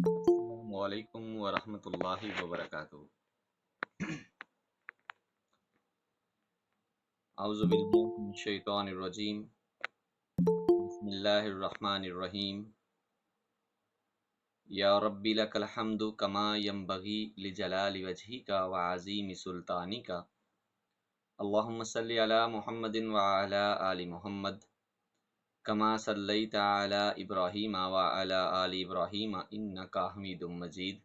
السلام علیکم ورحمۃ اللہ وبرکاتہ۔ اعوذ باللہ من الشیطان الرجیم، بسم اللہ الرحمن الرحیم۔ یا ربی لک الحمد کما ینبغی لجلال وجہک وعظیم سلطانک۔ اللہم صلی علی محمد وعلی آل محمد کما صلیت علی ابراہیم وعلی آل ابراہیم انک حمید مجید۔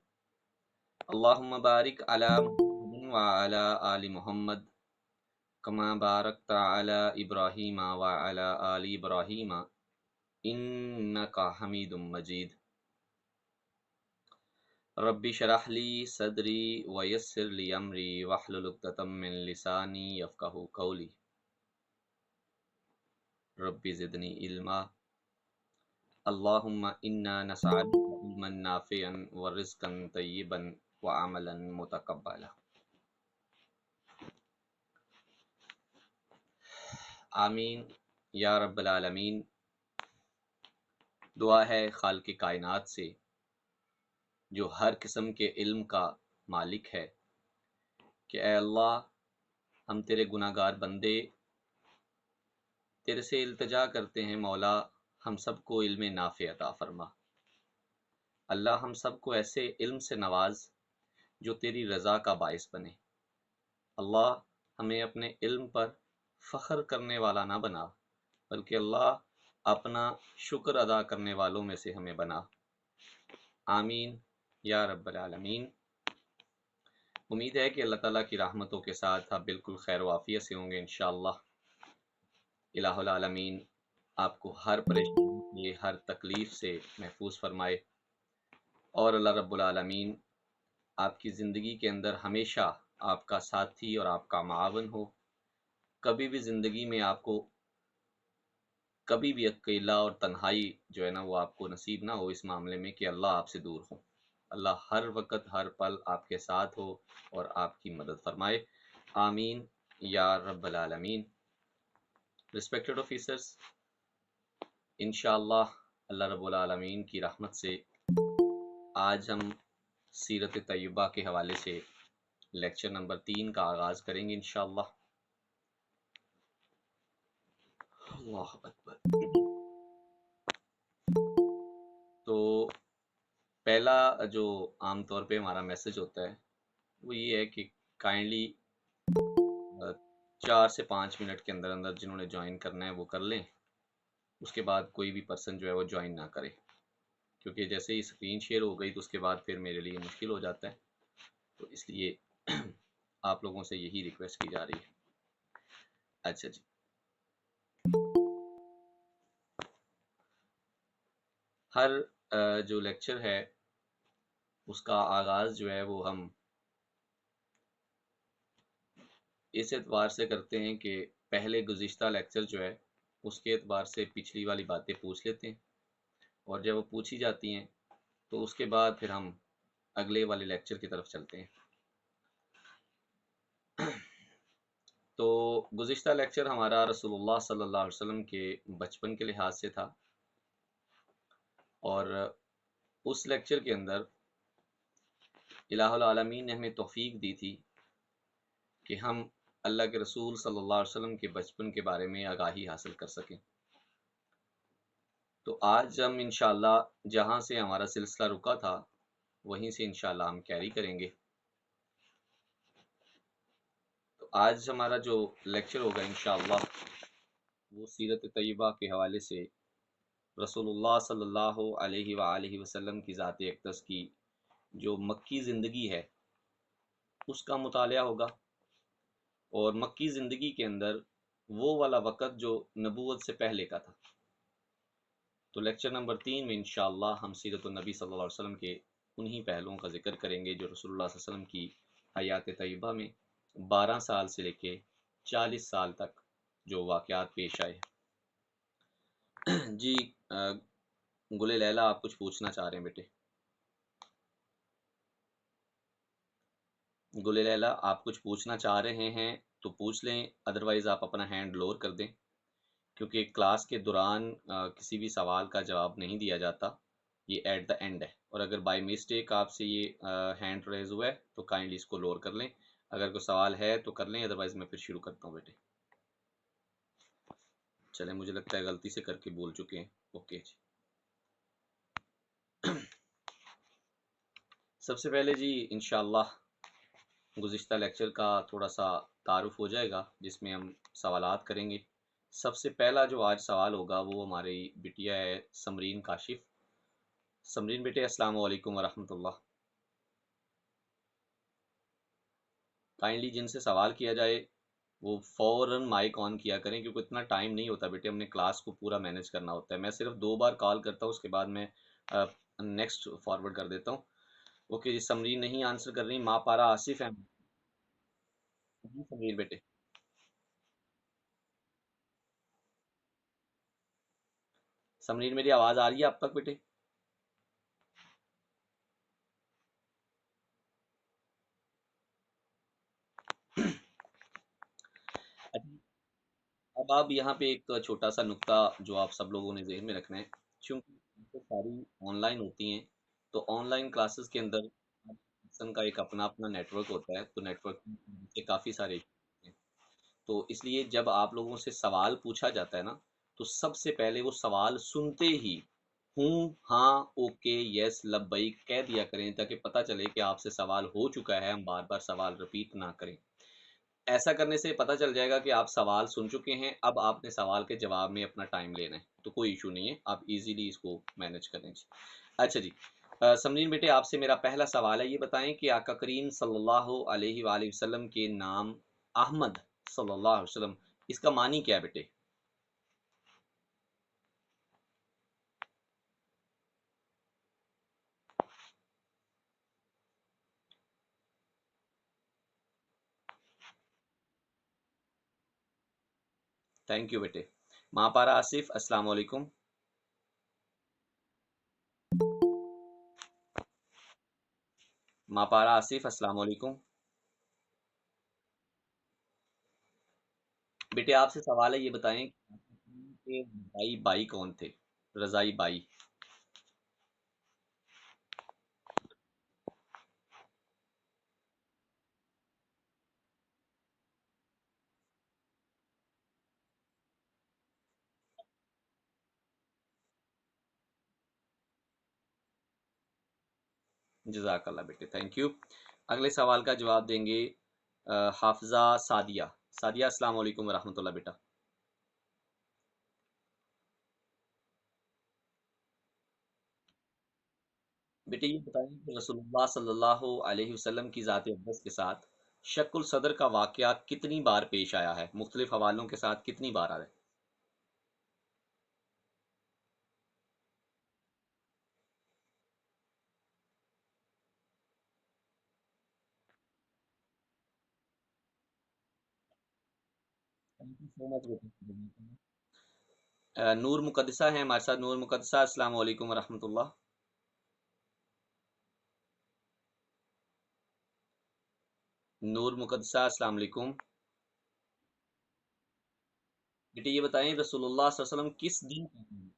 اللہم بارک علی محمد وعلی آل محمد کما بارکت علی ابراہیم وعلی آل ابراہیم انک حمید مجید۔ رب اشرح لی صدری ویسر لی امری واحلل عقدۃ من لسانی یفقہوا قولی۔ رب زدنی علما، اللہم انا نسألک علما نافعا ورزقا طیبا وعملا متقبلا۔ آمین یا رب العالمین۔ دعا ہے خالق کائنات سے جو ہر قسم کے علم کا مالک ہے کہ اے اللہ، ہم تیرے گناہ گار بندے تیرے سے التجا کرتے ہیں، مولا ہم سب کو علم نافع عطا فرما۔ اللہ ہم سب کو ایسے علم سے نواز جو تیری رضا کا باعث بنے۔ اللہ ہمیں اپنے علم پر فخر کرنے والا نہ بنا، بلکہ اللہ اپنا شکر ادا کرنے والوں میں سے ہمیں بنا۔ آمین یا رب العالمین۔ امید ہے کہ اللہ تعالیٰ کی رحمتوں کے ساتھ آپ بالکل خیر و عافیت سے ہوں گے انشاءاللہ۔ الہ العالمین آپ کو ہر پریشانی، ہر تکلیف سے محفوظ فرمائے، اور اللہ رب العالمین آپ کی زندگی کے اندر ہمیشہ آپ کا ساتھی اور آپ کا معاون ہو۔ کبھی بھی زندگی میں آپ کو کبھی بھی اکیلا اور تنہائی جو ہے نا وہ آپ کو نصیب نہ ہو اس معاملے میں کہ اللہ آپ سے دور ہو۔ اللہ ہر وقت ہر پل آپ کے ساتھ ہو اور آپ کی مدد فرمائے۔ آمین یا رب العالمین۔ ریسپیکٹڈ آفیسرز، انشاءاللہ اللہ رب العالمین کی رحمت سے آج ہم سیرت طیبہ کے حوالے سے لیکچر نمبر 3 کا آغاز کریں گے انشاءاللہ۔ اللہ اکبر۔ تو پہلا جو عام طور پہ ہمارا میسج ہوتا ہے وہ یہ ہے کہ کائنڈلی 4 سے 5 منٹ کے اندر اندر جنہوں نے جوائن کرنا ہے وہ کر لیں، اس کے بعد کوئی بھی پرسن جو ہے وہ جوائن نہ کرے، کیونکہ جیسے ہی اسکرین شیئر ہو گئی تو اس کے بعد پھر میرے لیے مشکل ہو جاتا ہے، تو اس لیے آپ لوگوں سے یہی ریکویسٹ کی جا رہی ہے۔ اچھا جی، ہر جو لیکچر ہے اس کا آغاز جو ہے وہ ہم اس اعتبار سے کرتے ہیں کہ پہلے گزشتہ لیکچر جو ہے اس کے اعتبار سے پچھلی والی باتیں پوچھ لیتے ہیں، اور جب وہ پوچھی جاتی ہیں تو اس کے بعد پھر ہم اگلے والے لیکچر کی طرف چلتے ہیں۔ تو گزشتہ لیکچر ہمارا رسول اللہ صلی اللہ علیہ وسلم کے بچپن کے لحاظ سے تھا، اور اس لیکچر کے اندر الہ العالمین نے ہمیں توفیق دی تھی کہ ہم اللہ کے رسول صلی اللہ علیہ وسلم کے بچپن کے بارے میں آگاہی حاصل کر سکیں۔ تو آج ہم انشاءاللہ جہاں سے ہمارا سلسلہ رکا تھا وہیں سے انشاءاللہ ہم کیری کریں گے۔ تو آج ہمارا جو لیکچر ہوگا انشاءاللہ وہ سیرت طیبہ کے حوالے سے رسول اللہ صلی اللہ علیہ وآلہ وسلم کی ذات اقدس کی جو مکی زندگی ہے اس کا مطالعہ ہوگا، اور مکی زندگی کے اندر وہ والا وقت جو نبوت سے پہلے کا تھا۔ تو لیکچر نمبر 3 میں انشاءاللہ ہم سیرت النبی صلی اللہ علیہ وسلم کے انہی پہلوؤں کا ذکر کریں گے جو رسول اللہ صلی اللہ علیہ وسلم کی حیات طیبہ میں 12 سال سے لے کے 40 سال تک جو واقعات پیش آئے۔ جی گل لیلہ آپ کچھ پوچھنا چاہ رہے ہیں بیٹے؟ گل لیلہ آپ کچھ پوچھنا چاہ رہے ہیں تو پوچھ لیں، ادروائز آپ اپنا ہینڈ لور کر دیں، کیونکہ کلاس کے دوران کسی بھی سوال کا جواب نہیں دیا جاتا، یہ ایٹ دا اینڈ ہے، اور اگر بائی مسٹیک آپ سے یہ ہینڈ ریز ہوا ہے تو کائنڈلی اس کو لور کر لیں، اگر کوئی سوال ہے تو کر لیں، ادروائز میں پھر شروع کرتا ہوں بیٹے۔ چلیں مجھے لگتا ہے غلطی سے کر کے بول چکے ہیں، اوکے جی۔ سب سے پہلے جی انشاءاللہ گزشتہ لیکچر کا تھوڑا سا تعارف ہو جائے گا، جس میں ہم سوالات کریں گے۔ سب سے پہلا جو آج سوال ہوگا وہ ہماری بٹیا ہے سمرین کاشف۔ سمرین بیٹے السلام علیکم ورحمۃ اللہ۔ کائنڈلی جن سے سوال کیا جائے وہ فوراً مائک آن کیا کریں، کیونکہ اتنا ٹائم نہیں ہوتا بیٹے، ہم نے کلاس کو پورا مینیج کرنا ہوتا ہے۔ میں صرف 2 بار کال کرتا ہوں، اس کے بعد میں نیکسٹ فارورڈ کر دیتا ہوں۔ اوکے جی، سمرین نہیں آنسر کر رہی، ماں پارا آصف ہے جی سمرین بیٹے۔ سمرین میری آواز آ رہی ہے آپ تک بیٹے؟ اب آپ یہاں پہ ایک چھوٹا سا نقطہ جو آپ سب لوگوں نے ذہن میں رکھنا ہے، چونکہ یہ ساری آن لائن ہوتی ہیں، تو آن لائن کلاسز کے اندر پرسن کا ایک اپنا اپنا نیٹ ورک ہوتا ہے، تو نیٹ ورک کے کافی سارے ایشوز ہیں۔ تو اس لیے جب آپ لوگوں سے سوال پوچھا جاتا ہے نا، تو سب سے پہلے وہ سوال سنتے ہی ہوں ہاں اوکے یس لبیک کہہ دیا کریں، تاکہ پتہ چلے کہ آپ سے سوال ہو چکا ہے، ہم بار بار سوال رپیٹ نہ کریں۔ ایسا کرنے سے پتہ چل جائے گا کہ آپ سوال سن چکے ہیں، اب آپ نے سوال کے جواب میں اپنا ٹائم لینا ہے، تو کوئی ایشو نہیں ہے، آپ ایزیلی اس کو مینیج کریں جی۔ اچھا جی، سمرین بیٹے آپ سے میرا پہلا سوال ہے، یہ بتائیں کہ آقا کریم صلی اللہ علیہ وآلہ وسلم کے نام احمد صلی اللہ علیہ وسلم، اس کا معنی کیا ہے بیٹے؟ تھینک یو بیٹے۔ ماں پارا آصف السلام علیکم۔ ماں پارا آصف السلام علیکم۔ بیٹے آپ سے سوال ہے، یہ بتائیں کہ بائی بائی کون تھے؟ رضائی بائی۔ جزاک اللہ بیٹے، تھینک یو۔ اگلے سوال کا جواب دیں گے حافظہ سعدیہ۔ سعدیہ السلام علیکم ورحمۃ اللہ بیٹا۔ بیٹے یہ بتائیں کہ رسول اللہ صلی اللہ علیہ وسلم کی ذات اقدس کے ساتھ شق الصدر کا واقعہ کتنی بار پیش آیا ہے؟ مختلف حوالوں کے ساتھ کتنی بار آیا ہے؟ Thank you so much بیٹے۔ نور مقدسہ ہیں ہمارے ساتھ، نور مقدسہ السلام علیکم ورحمۃ اللہ۔ نور مقدسہ السلام علیکم۔ بیٹے یہ بتائیں رسول اللہ صلی اللہ علیہ وسلم کس دن پیدا ہوئے؟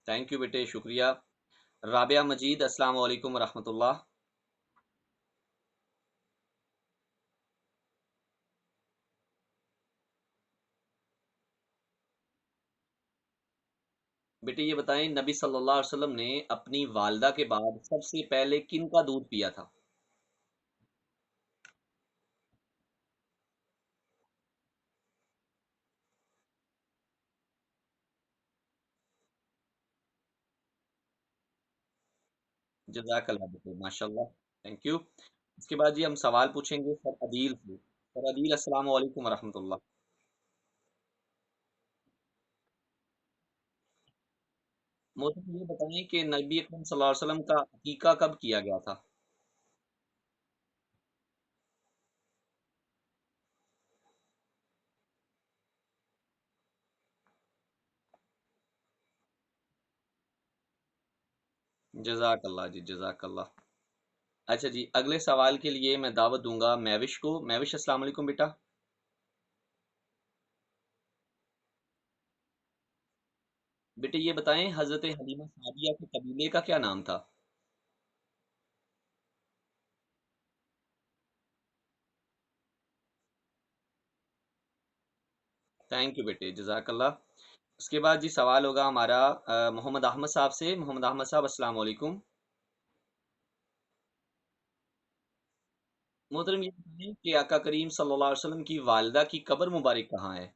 تھینک یو بیٹے، شکریہ۔ رابعہ مجید السلام علیکم ورحمۃ اللہ۔ بیٹے یہ بتائیں نبی صلی اللہ علیہ وسلم نے اپنی والدہ کے بعد سب سے پہلے کن کا دودھ پیا تھا؟ جزاک اللہ بیٹے، ماشاء اللہ، تھینک یو۔ اس کے بعد جی ہم سوال پوچھیں گے سر عدیل سے۔ سر عدیل السلام علیکم ورحمۃ اللہ۔ محترم یہ بتائیں کہ نبی اکرم صلی اللہ علیہ وسلم کا عقیقہ کب کیا گیا تھا؟ جزاک اللہ جی، جزاک اللہ۔ اچھا جی، اگلے سوال کے لیے میں دعوت دوں گا میوش کو۔ میوش السلام علیکم بیٹا۔ بیٹے یہ بتائیں حضرت حلیمہ سعدیہ کے قبیلے کا کیا نام تھا؟ تھینک یو بیٹے، جزاک اللہ۔ اس کے بعد جی سوال ہوگا ہمارا محمد احمد صاحب سے۔ محمد احمد صاحب السلام علیکم۔ محترم یہ بتائیں کہ آقا کریم صلی اللہ علیہ وسلم کی والدہ کی قبر مبارک کہاں ہے؟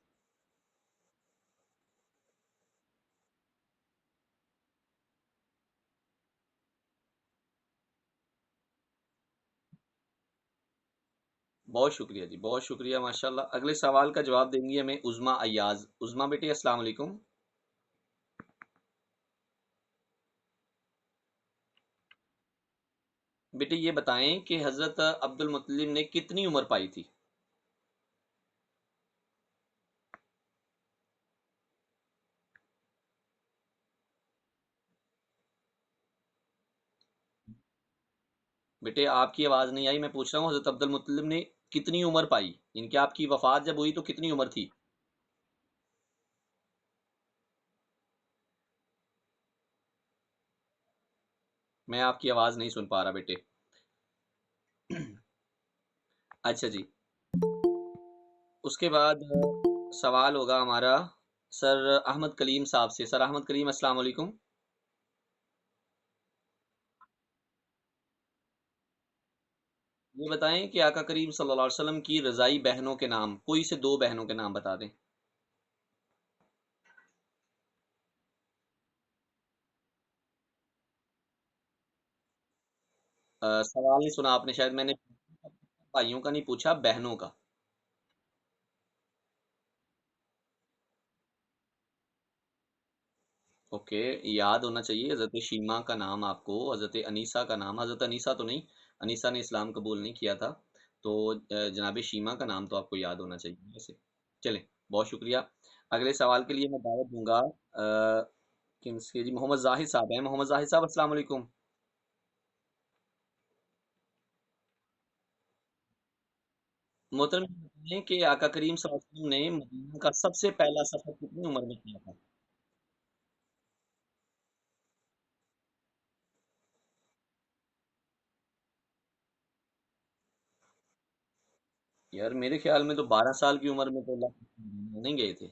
بہت شکریہ جی، بہت شکریہ، ماشاءاللہ۔ اگلے سوال کا جواب دیں گی ہمیں عظما ایاز۔ عظما بیٹی السلام علیکم۔ بیٹے یہ بتائیں کہ حضرت عبد المطلب نے کتنی عمر پائی تھی؟ بیٹے آپ کی آواز نہیں آئی، میں پوچھ رہا ہوں حضرت عبد المطلب نے کتنی عمر پائی، ان کی آپ کی وفات جب ہوئی تو کتنی عمر تھی؟ میں آپ کی آواز نہیں سن پا رہا بیٹے۔ اچھا جی، اس کے بعد سوال ہوگا ہمارا سر احمد کلیم صاحب سے۔ سر احمد کلیم السلام علیکم۔ یہ بتائیں کہ آقا کریم صلی اللہ علیہ وسلم کی رضائی بہنوں کے نام، کوئی سے دو بہنوں کے نام بتا دیں۔ سوال نہیں سنا آپ نے شاید، میں نے بھائیوں کا نہیں پوچھا، بہنوں کا۔ اوکے، یاد ہونا چاہیے حضرت شیمہ کا نام آپ کو، حضرت انیسہ کا نام، حضرت انیسہ تو نہیں، انیسہ نے اسلام قبول نہیں کیا تھا، تو جناب شیمہ کا نام تو آپ کو یاد ہونا چاہیے ویسے۔ چلیں، بہت شکریہ۔ اگلے سوال کے لیے میں دعوت دوں گا کن سے جی؟ محمد زاہد صاحب ہیں۔ محمد زاہد صاحب السلام علیکم۔ محترم یہ بتائیں کہ آقا کریم صلی اللہ علیہ وسلم نے مدینہ کا سب سے پہلا سفر کتنی عمر میں کیا تھا؟ یار میرے خیال میں تو 12 سال کی عمر میں تو اللہ نہیں گئے تھے۔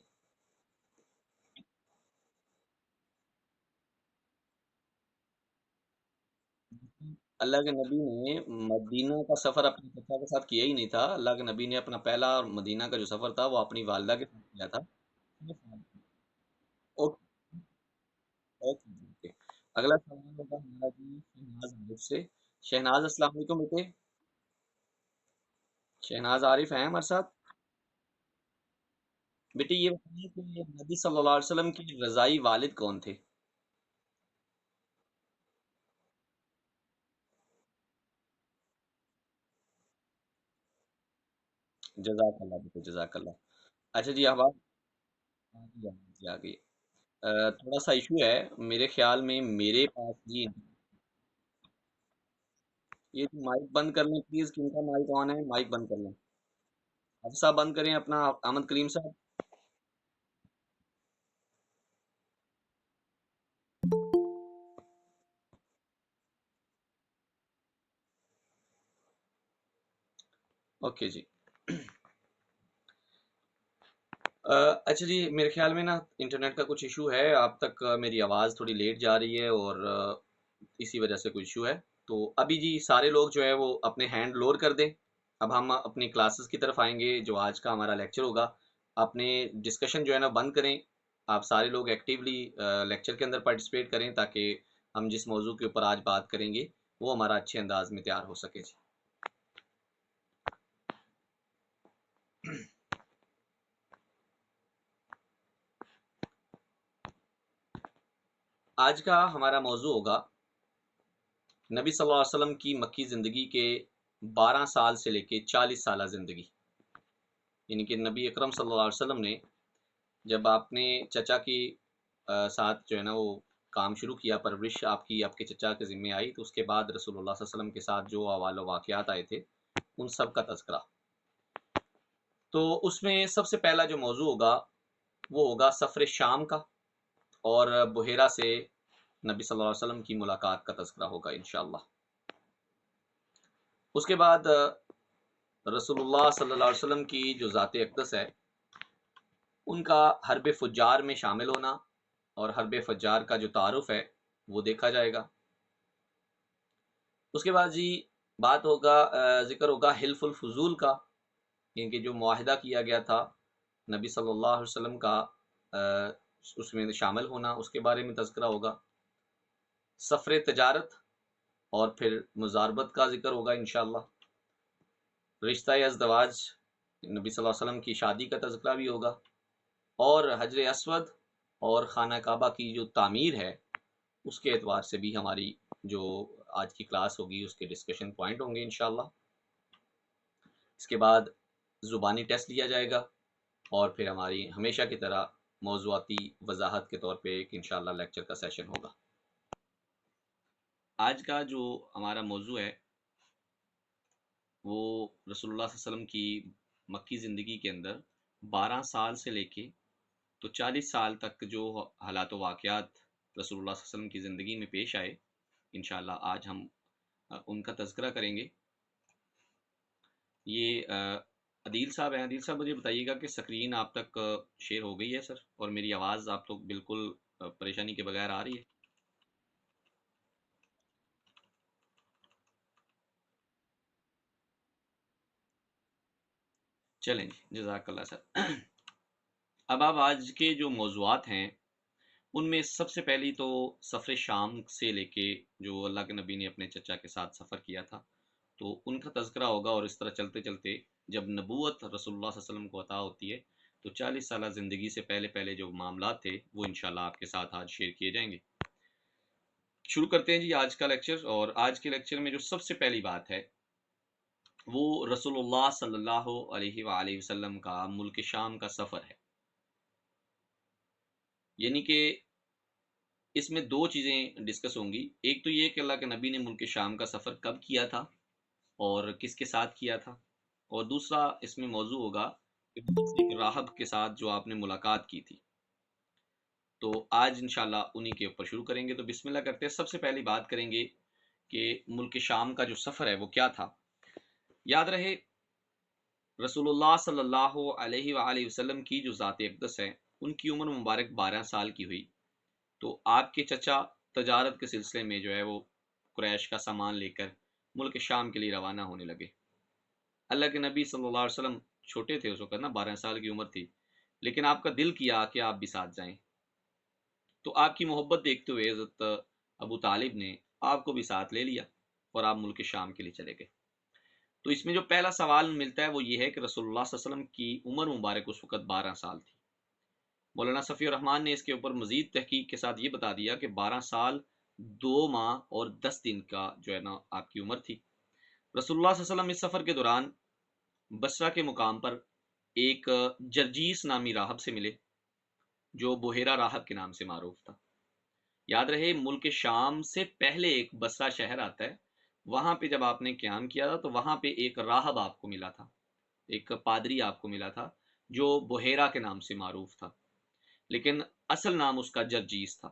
اللہ کے نبی نے مدینہ کا سفر اپنے چچا کے ساتھ کیا ہی نہیں تھا، اللہ کے نبی نے اپنا پہلا مدینہ کا جو سفر تھا وہ اپنی والدہ کے ساتھ کیا تھا۔ Okay, okay, okay. اگلا سوال ہوگا ہمارا جی شہناز عارف سے۔ شہناز السلام علیکم بیٹے۔ شہناز عارف ہیں ہمارے ساتھ؟ بیٹے یہ بتائیے کہ نبی صلی اللہ علیہ وسلم کے رضائی والد کون تھے؟ جزاک اللہ بیٹے، جزاک اللہ۔ اچھا جی، اب آپ جی آ گئی۔ تھوڑا سا ایشو ہے میرے خیال میں، میرے پاس جی یہ مائک بند کر لیں پلیز، کن کا مائک آن ہے مائک بند کر لیں۔ حفصہ بند کریں اپنا، احمد کریم صاحب۔ اوکے جی۔ اچھا جی، میرے خیال میں نا انٹرنیٹ کا کچھ ایشو ہے، آپ تک میری آواز تھوڑی لیٹ جا رہی ہے، اور اسی وجہ سے کوئی ایشو ہے۔ تو ابھی جی سارے لوگ جو ہے وہ اپنے ہینڈ لور کر دیں۔ اب ہم اپنی کلاسز کی طرف آئیں گے، جو آج کا ہمارا لیکچر ہوگا۔ اپنے ڈسکشن جو ہے نا بند کریں، آپ سارے لوگ ایکٹیولی لیکچر کے اندر پارٹیسپیٹ کریں، تاکہ ہم جس موضوع کے اوپر آج بات کریں گے وہ ہمارا اچھے انداز میں تیار ہو سکے جی۔ آج کا ہمارا موضوع ہوگا نبی صلی اللہ علیہ وسلم کی مکی زندگی کے 12 سال سے لے کے 40 سالہ زندگی، یعنی کہ نبی اکرم صلی اللہ علیہ وسلم نے جب آپ نے چچا کی ساتھ جو ہے نا وہ کام شروع کیا، پرورش آپ کی آپ کے چچا کے ذمہ آئی، تو اس کے بعد رسول اللہ صلی اللہ علیہ وسلم کے ساتھ جو احوال و واقعات آئے تھے ان سب کا تذکرہ۔ تو اس میں سب سے پہلا جو موضوع ہوگا وہ ہوگا سفر شام کا، اور بحیرہ سے نبی صلی اللہ علیہ وسلم کی ملاقات کا تذکرہ ہوگا انشاءاللہ۔ اس کے بعد رسول اللہ صلی اللہ علیہ وسلم کی جو ذات اقدس ہے ان کا حرب فجار میں شامل ہونا اور حرب فجار کا جو تعارف ہے وہ دیکھا جائے گا۔ اس کے بعد جی بات ہوگا، ذکر ہوگا حلف الفضول کا، یعنی کہ جو معاہدہ کیا گیا تھا نبی صلی اللہ علیہ وسلم کا اس میں شامل ہونا، اس کے بارے میں تذکرہ ہوگا۔ سفر تجارت اور پھر مزاربت کا ذکر ہوگا انشاءاللہ۔ رشتہ ازدواج، نبی صلی اللہ علیہ وسلم کی شادی کا تذکرہ بھی ہوگا، اور حجر اسود اور خانہ کعبہ کی جو تعمیر ہے اس کے اعتبار سے بھی ہماری جو آج کی کلاس ہوگی اس کے ڈسکشن پوائنٹ ہوں گے انشاءاللہ۔ اس کے بعد زبانی ٹیسٹ لیا جائے گا، اور پھر ہماری ہمیشہ کی طرح موضوعاتی وضاحت کے طور پہ ایک انشاءاللہ لیکچر کا سیشن ہوگا۔ آج کا جو ہمارا موضوع ہے وہ رسول اللہ صلی اللہ علیہ وسلم کی مکی زندگی کے اندر 12 سال سے لے کے تو 40 سال تک جو حالات و واقعات رسول اللہ صلی اللہ علیہ وسلم کی زندگی میں پیش آئے، انشاءاللہ آج ہم ان کا تذکرہ کریں گے۔ یہ عدیل صاحب ہیں، عدیل صاحب مجھے بتائیے گا کہ سکرین آپ تک شیئر ہو گئی ہے سر، اور میری آواز آپ تو بالکل پریشانی کے بغیر آ رہی ہے؟ چلیں جی، جزاک اللہ سر۔ اب آپ آج کے جو موضوعات ہیں ان میں سب سے پہلی تو سفر شام سے لے کے جو اللہ کے نبی نے اپنے چچا کے ساتھ سفر کیا تھا تو ان کا تذکرہ ہوگا، اور اس طرح چلتے چلتے جب نبوت رسول اللہ صلی اللہ علیہ وسلم کو عطا ہوتی ہے تو 40 سالہ زندگی سے پہلے پہلے جو معاملات تھے وہ انشاءاللہ آپ کے ساتھ آج شیئر کیے جائیں گے۔ شروع کرتے ہیں جی آج کا لیکچر، اور آج کے لیکچر میں جو سب سے پہلی بات ہے وہ رسول اللہ صلی اللہ علیہ وآلہ وسلم کا ملک شام کا سفر ہے۔ یعنی کہ اس میں دو چیزیں ڈسکس ہوں گی، ایک تو یہ کہ اللہ کے نبی نے ملک شام کا سفر کب کیا تھا اور کس کے ساتھ کیا تھا، اور دوسرا اس میں موضوع ہوگا کہ ایک راہب کے ساتھ جو آپ نے ملاقات کی تھی۔ تو آج انشاءاللہ انہی کے اوپر شروع کریں گے، تو بسم اللہ کرتے ہیں۔ سب سے پہلی بات کریں گے کہ ملک شام کا جو سفر ہے وہ کیا تھا۔ یاد رہے رسول اللہ صلی اللہ علیہ وآلہ وسلم کی جو ذات اقدس ہے ان کی عمر مبارک 12 سال کی ہوئی، تو آپ کے چچا تجارت کے سلسلے میں جو ہے وہ قریش کا سامان لے کر ملک شام کے لیے روانہ ہونے لگے۔ اللہ کے نبی صلی اللہ علیہ وسلم چھوٹے تھے اس وقت نا، 12 سال کی عمر تھی، لیکن آپ کا دل کیا کہ آپ بھی ساتھ جائیں، تو آپ کی محبت دیکھتے ہوئے حضرت ابو طالب نے آپ کو بھی ساتھ لے لیا اور آپ ملک شام کے لیے چلے گئے۔ تو اس میں جو پہلا سوال ملتا ہے وہ یہ ہے کہ رسول اللہ صلی اللہ علیہ وسلم کی عمر مبارک اس وقت 12 سال تھی۔ مولانا صفی الرحمان نے اس کے اوپر مزید تحقیق کے ساتھ یہ بتا دیا کہ 12 سال 2 ماہ اور 10 دن کا جو ہے نا آپ کی عمر تھی۔ رسول اللہ صلی اللہ علیہ وسلم اس سفر کے دوران بصرہ کے مقام پر ایک جرجیس نامی راہب سے ملے جو بحیرہ راہب کے نام سے معروف تھا۔ یاد رہے ملک شام سے پہلے ایک بصرہ شہر آتا ہے، وہاں پہ جب آپ نے قیام کیا تھا تو وہاں پہ ایک راہب آپ کو ملا تھا، ایک پادری آپ کو ملا تھا جو بحیرہ کے نام سے معروف تھا، لیکن اصل نام اس کا جرجیس تھا۔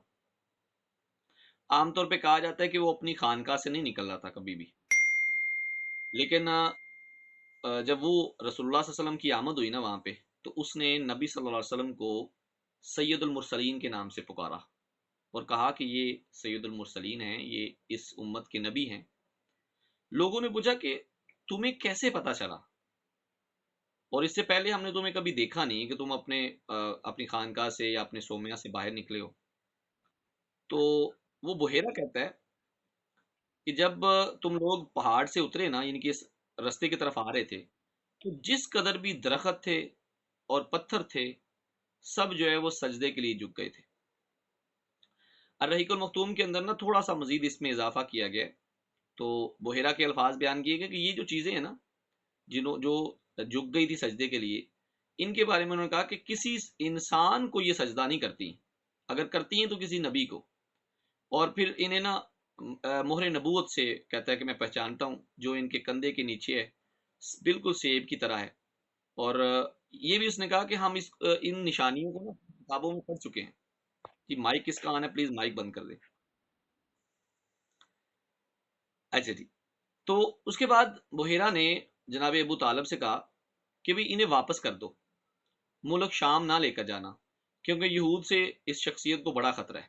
عام طور پہ کہا جاتا ہے کہ وہ اپنی خانقاہ سے نہیں نکل رہا تھا کبھی بھی، لیکن جب وہ رسول اللہ صلی اللہ علیہ وسلم کی آمد ہوئی نا وہاں پہ، تو اس نے نبی صلی اللہ علیہ وسلم کو سید المرسلین کے نام سے پکارا اور کہا کہ یہ سید المرسلین ہیں، یہ اس امت کے نبی ہیں۔ لوگوں نے پوچھا کہ تمہیں کیسے پتا چلا، اور اس سے پہلے ہم نے تمہیں کبھی دیکھا نہیں کہ تم اپنی خانقاہ سے یا اپنے صومعہ سے باہر نکلے ہو۔ تو وہ بحیرہ کہتا ہے کہ جب تم لوگ پہاڑ سے اترے نا، یعنی کہ اس رستے کی طرف آ رہے تھے، تو جس قدر بھی درخت تھے اور پتھر تھے سب جو ہے وہ سجدے کے لیے جھک گئے تھے۔ الرحیق المختوم کے اندر نا تھوڑا سا مزید اس میں اضافہ کیا گیا، تو بحیرہ کے الفاظ بیان کیے گئے کہ یہ جو چیزیں ہیں نا جو جھک گئی تھی سجدے کے لیے، ان کے بارے میں انہوں نے کہا کہ کسی انسان کو یہ سجدہ نہیں کرتی، اگر کرتی ہیں تو کسی نبی کو۔ اور پھر انہیں نا مہر نبوت سے کہتا ہے کہ میں پہچانتا ہوں، جو ان کے کندھے کے نیچے ہے بالکل سیب کی طرح ہے، اور یہ بھی اس نے کہا کہ ہم ان نشانیوں کو نا کتابوں میں پڑھ چکے ہیں۔ جی مائک کس کا آنا ہے؟ پلیز مائک بند کر دیں. اچھا جی. تو اس کے بعد بحیرہ نے جناب ابو طالب سے کہا کہ بھی انہیں واپس کر دو، ملک شام نہ لے کر جانا، کیونکہ یہود سے اس شخصیت کو بڑا خطرہ ہے.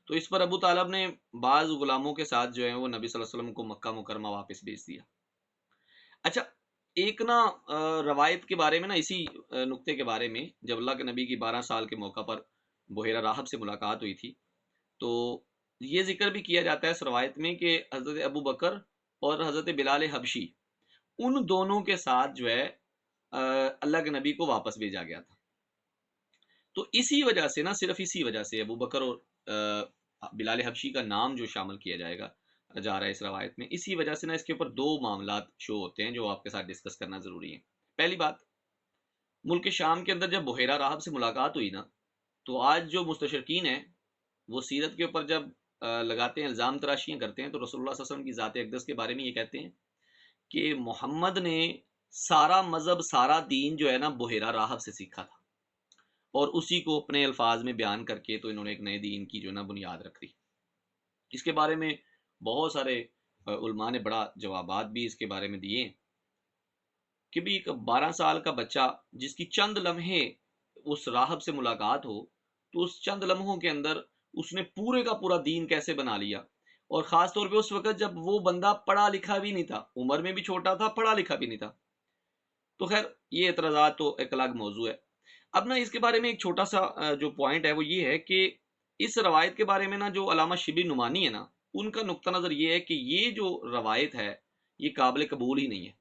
تو اس پر ابو طالب نے بعض غلاموں کے ساتھ جو ہے وہ نبی صلی اللہ علیہ وسلم کو مکہ مکرمہ واپس بھیج دیا. اچھا، ایک نا روایت کے بارے میں نا، اسی نقطے کے بارے میں، جب اللہ کے نبی کی 12 سال کے موقع پر بحیرہ راہب سے ملاقات ہوئی تھی، تو یہ ذکر بھی کیا جاتا ہے اس روایت میں کہ حضرت ابو بکر اور حضرت بلال حبشی، ان دونوں کے ساتھ جو ہے اللہ کے نبی کو واپس بھیجا گیا تھا. تو اسی وجہ سے نا، صرف اسی وجہ سے ابو بکر اور بلال حبشی کا نام جو شامل کیا جا رہا ہے اس روایت میں، اسی وجہ سے نا اس کے اوپر دو معاملات شو ہوتے ہیں جو آپ کے ساتھ ڈسکس کرنا ضروری ہے. پہلی بات، ملک شام کے اندر جب بحیرہ راہب سے ملاقات ہوئی نا، تو آج جو مستشرقین ہیں وہ سیرت کے اوپر جب لگاتے ہیں، الزام تراشیاں کرتے ہیں، تو رسول اللہ صلی اللہ علیہ وسلم کی ذات اقدس کے بارے میں یہ کہتے ہیں کہ محمد نے سارا مذہب، سارا دین جو ہے نا بحیرہ راہب سے سیکھا تھا، اور اسی کو اپنے الفاظ میں بیان کر کے تو انہوں نے ایک نئے دین کی جو نا بنیاد رکھ دی. اس کے بارے میں بہت سارے علماء نے بڑا جوابات بھی اس کے بارے میں دیے کہ بھی ایک 12 سال کا بچہ جس کی چند لمحے اس راہب سے ملاقات ہو، تو اس چند لمحوں کے اندر اس نے پورے کا پورا دین کیسے بنا لیا. اور خاص طور پہ اس وقت جب وہ بندہ پڑھا لکھا بھی نہیں تھا، عمر میں بھی چھوٹا تھا، پڑھا لکھا بھی نہیں تھا. تو خیر یہ اعتراضات تو ایک الگ موضوع ہے. اب نا اس کے بارے میں ایک چھوٹا سا جو پوائنٹ ہے وہ یہ ہے کہ اس روایت کے بارے میں نا جو علامہ شبلی نعمانی ہے نا، ان کا نقطہ نظر یہ ہے کہ یہ جو روایت ہے یہ قابل قبول ہی نہیں ہے.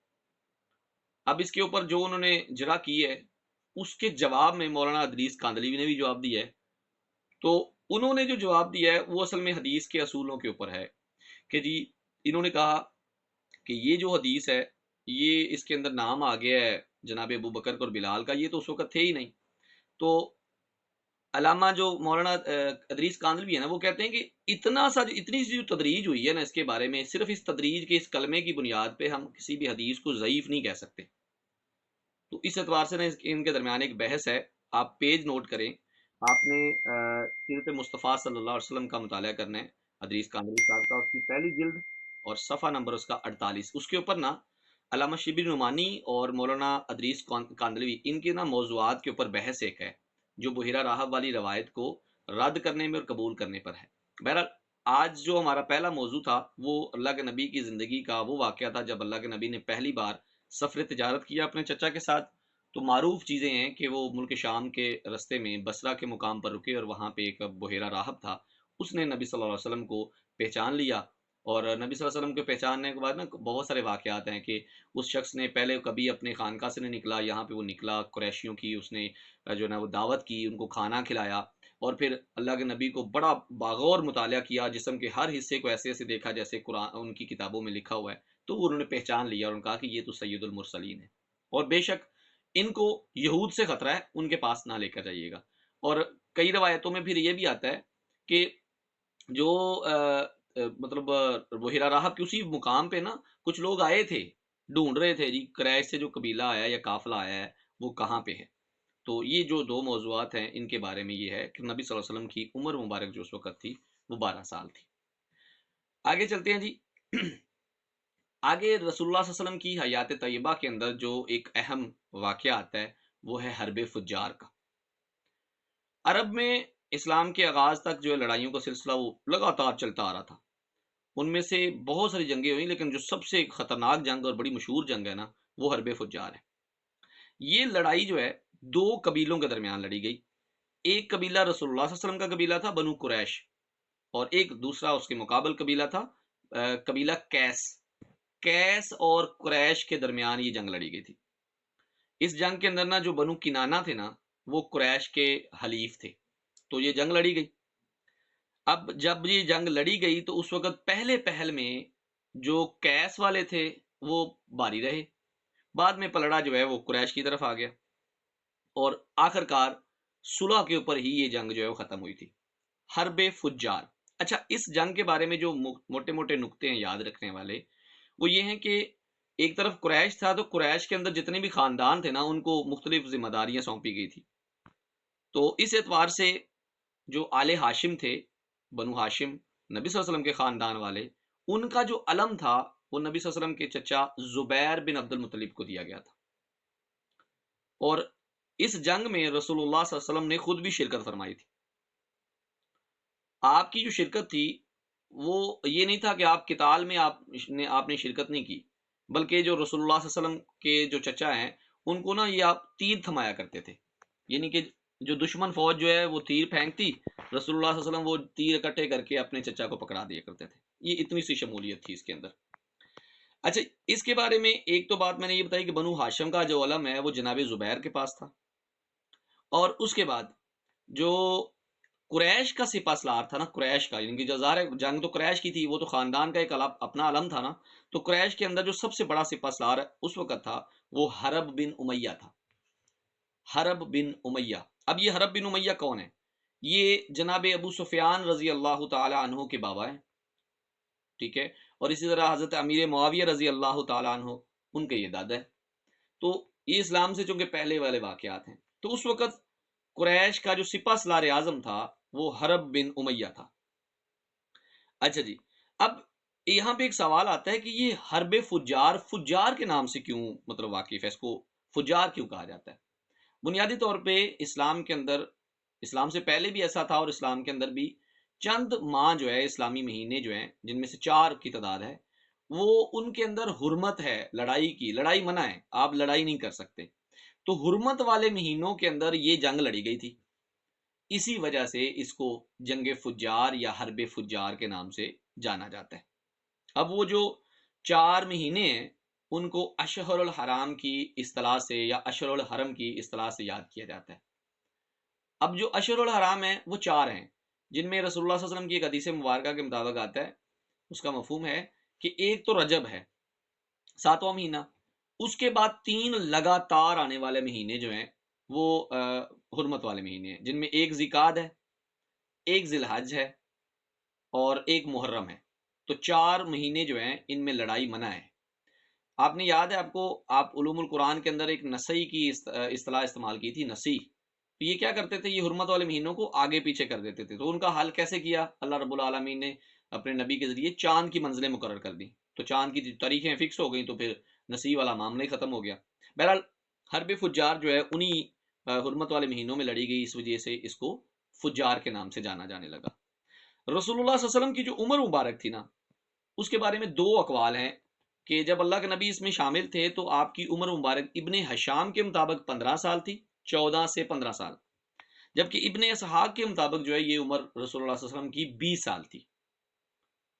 اب اس کے اوپر جو انہوں نے جرح کی ہے، اس کے جواب میں مولانا ادریس کاندھلوی نے بھی جواب دیا ہے. تو انہوں نے جو جواب دیا ہے وہ اصل میں حدیث کے اصولوں کے اوپر ہے کہ جی، انہوں نے کہا کہ یہ جو حدیث ہے، یہ اس کے اندر نام آ گیا ہے جناب ابو بکر اور بلال کا، یہ تو اس وقت تھے ہی نہیں. تو علامہ جو مولانا ادریس کاندھلوی ہے نا، وہ کہتے ہیں کہ اتنی سی جو تدریج ہوئی ہے نا اس کے بارے میں، صرف اس تدریج کے اس کلمے کی بنیاد پہ ہم کسی بھی حدیث کو ضعیف نہیں کہہ سکتے. تو اس اعتبار سے نا ان کے درمیان ایک بحث ہے. آپ پیج نوٹ کریں، آپ نے سیرت مصطفیٰ صلی اللہ علیہ وسلم کا مطالعہ کرنا ہے، ادریس کاندھلوی صاحب کا، اس کی پہلی جلد اور صفحہ نمبر اس کا 48. اس کے اوپر نا علامہ شبلی نعمانی اور مولانا ادریس کاندھلوی، ان کے نا موضوعات کے اوپر بحث ایک ہے جو بحیرہ راہب والی روایت کو رد کرنے میں اور قبول کرنے پر ہے. بہرحال آج جو ہمارا پہلا موضوع تھا وہ اللہ کے نبی کی زندگی کا وہ واقعہ تھا جب اللہ کے نبی نے پہلی بار سفر تجارت کیا اپنے چچا کے ساتھ. تو معروف چیزیں ہیں کہ وہ ملک شام کے رستے میں بصرہ کے مقام پر رکے، اور وہاں پہ ایک بحیرہ راہب تھا، اس نے نبی صلی اللہ علیہ وسلم کو پہچان لیا. اور نبی صلی اللہ علیہ وسلم کو پہچاننے کے بعد نا بہت سارے واقعات ہیں کہ اس شخص نے پہلے کبھی اپنے خانقاہ سے نہیں نکلا، یہاں پہ وہ نکلا، قریشیوں کی اس نے جو ہے نا وہ دعوت کی، ان کو کھانا کھلایا، اور پھر اللہ کے نبی کو بڑا باغور مطالعہ کیا، جسم کے ہر حصے کو ایسے ایسے دیکھا جیسے قرآن ان کی کتابوں میں لکھا ہوا ہے. تو وہ انہوں نے پہچان لیا اور انہوں نے کہا کہ یہ تو سید المرسلین ہے، اور بے شک ان کو یہود سے خطرہ ہے، ان کے پاس نہ لے کر جائیے گا. اور کئی روایتوں میں پھر یہ بھی آتا ہے کہ جو مطلب بحیرہ راہب کے اسی مقام پہ نا کچھ لوگ آئے تھے، ڈھونڈ رہے تھے جی قریش سے جو قبیلہ آیا یا قافلہ آیا ہے وہ کہاں پہ ہے. تو یہ جو دو موضوعات ہیں ان کے بارے میں یہ ہے کہ نبی صلی اللہ علیہ وسلم کی عمر مبارک جو اس وقت تھی وہ 12 سال تھی. آگے چلتے ہیں جی. آگے رسول اللہ صلی اللہ علیہ وسلم کی حیات طیبہ کے اندر جو ایک اہم واقعہ آتا ہے وہ ہے حرب فجار کا. عرب میں اسلام کے آغاز تک جو لڑائیوں کا سلسلہ وہ لگاتار چلتا آ رہا تھا. ان میں سے بہت ساری جنگیں ہوئیں، لیکن جو سب سے خطرناک جنگ اور بڑی مشہور جنگ ہے نا وہ حرب فجار ہے. یہ لڑائی جو ہے دو قبیلوں کے درمیان لڑی گئی. ایک قبیلہ رسول اللہ صلی اللہ علیہ وسلم کا قبیلہ تھا، بنو قریش، اور ایک دوسرا اس کے مقابل قبیلہ تھا قبیلہ کیس اور قریش کے درمیان یہ جنگ لڑی گئی تھی. اس جنگ کے اندر نا جو بنو کنانہ تھے نا وہ قریش کے حلیف تھے. تو یہ جنگ لڑی گئی. اب جب یہ جنگ لڑی گئی تو اس وقت پہل میں جو کیس والے تھے وہ باری رہے، بعد میں پلڑا جو ہے وہ قریش کی طرف آ گیا، اور آخر کار صلح کے اوپر ہی یہ جنگ جو ہے وہ ختم ہوئی تھی، حرب فجار. اچھا، اس جنگ کے بارے میں جو موٹے موٹے نقطے ہیں یاد رکھنے والے وہ یہ ہیں کہ ایک طرف قریش تھا، تو قریش کے اندر جتنے بھی خاندان تھے نا ان کو مختلف ذمہ داریاں سونپی گئی تھی. تو اس اعتبار سے جو آل ہاشم تھے، بنو ہاشم، نبی صلی اللہ علیہ وسلم کے خاندان والے، ان کا جو علم تھا وہ نبی صلی اللہ علیہ وسلم کے چچا زبیر بن عبد المطلب کو دیا گیا تھا، اور اس جنگ میں رسول اللہ صلی اللہ علیہ وسلم نے خود بھی شرکت فرمائی تھی۔ آپ کی جو شرکت تھی وہ یہ نہیں تھا کہ آپ قتال میں آپ نے شرکت نہیں کی، بلکہ جو رسول اللہ صلی اللہ علیہ وسلم کے جو چچا ہیں ان کو نا یہ آپ تیر تھمایا کرتے تھے، یعنی کہ جو دشمن فوج جو ہے وہ تیر پھینکتی، رسول اللہ صلی اللہ علیہ وسلم وہ تیر اکٹھے کر کے اپنے چچا کو پکڑا دیا کرتے تھے۔ یہ اتنی سی شمولیت تھی اس کے اندر۔ اچھا، اس کے بارے میں ایک تو بات میں نے یہ بتائی کہ بنو ہاشم کا جو علم ہے وہ جناب زبیر کے پاس تھا، اور اس کے بعد جو قریش کا سپہ سالار تھا نا، قریش کا، یعنی کہ جو ظاہر ہے جنگ تو قریش کی تھی، وہ تو خاندان کا ایک اپنا علم تھا نا، تو قریش کے اندر جو سب سے بڑا سپہ سالار اس وقت تھا وہ حرب بن امیہ تھا۔ حرب بن امیہ، اب یہ حرب بن امیہ کون ہے؟ یہ جناب ابو سفیان رضی اللہ تعالی عنہ کے بابا ہیں، ٹھیک ہے، اور اسی طرح حضرت امیر معاویہ رضی اللہ تعالی عنہ ان کے یہ دادا ہے۔ تو یہ اسلام سے چونکہ پہلے والے واقعات ہیں، تو اس وقت قریش کا جو سپہ سالار اعظم تھا وہ حرب بن امیہ تھا۔ اچھا جی، اب یہاں پہ ایک سوال آتا ہے کہ یہ حرب فجار کے نام سے کیوں مطلب واقف ہے، اس کو فجار کیوں کہا جاتا ہے؟ بنیادی طور پہ اسلام کے اندر، اسلام سے پہلے بھی ایسا تھا اور اسلام کے اندر بھی چند ماہ جو ہے، اسلامی مہینے جو ہیں جن میں سے 4 کی تعداد ہے، وہ ان کے اندر حرمت ہے لڑائی کی، لڑائی منع ہے، آپ لڑائی نہیں کر سکتے، تو حرمت والے مہینوں کے اندر یہ جنگ لڑی گئی تھی، اسی وجہ سے اس کو جنگ فجار یا حرب فجار کے نام سے جانا جاتا ہے۔ اب وہ جو 4 مہینے ہیں ان کو اشہر الحرام کی اصطلاح سے یا اشہر الحرم کی اصطلاح سے یاد کیا جاتا ہے۔ اب جو اشہر الحرام ہیں وہ 4 ہیں، جن میں رسول اللہ صلی اللہ علیہ وسلم کی ایک حدیث مبارکہ کے مطابق آتا ہے، اس کا مفہوم ہے کہ ایک تو رجب ہے 7واں مہینہ، اس کے بعد 3 لگاتار آنے والے مہینے جو ہیں وہ حرمت والے مہینے ہیں، جن میں ایک ذیقعد ہے، ایک ذی الحج ہے، اور ایک محرم ہے۔ تو 4 مہینے جو ہیں ان میں لڑائی منع ہے۔ آپ نے یاد ہے آپ کو، آپ علوم القرآن کے اندر ایک نسی کی اصطلاح استعمال کی تھی، نسی، تو یہ کیا کرتے تھے، یہ حرمت والے مہینوں کو آگے پیچھے کر دیتے تھے، تو ان کا حل کیسے کیا؟ اللہ رب العالمین نے اپنے نبی کے ذریعے چاند کی منزلیں مقرر کر دی، تو چاند کی تاریخیں فکس ہو گئیں، تو پھر نسی والا معاملہ ہی ختم ہو گیا۔ بہرحال حرب فجار جو ہے انہی حرمت والے مہینوں میں لڑی گئی، اس وجہ سے اس کو فجار کے نام سے جانا جانے لگا۔ رسول اللہ صلی اللہ علیہ وسلم کی جو عمر مبارک تھی نا، اس کے بارے میں 2 اقوال ہیں کہ جب اللہ کے نبی اس میں شامل تھے تو آپ کی عمر مبارک ابن حشام کے مطابق 15 سال تھی، 14 سے 15 سال، جبکہ ابن اسحاق کے مطابق جو ہے یہ عمر رسول اللہ صلی اللہ علیہ وسلم کی 20 سال تھی۔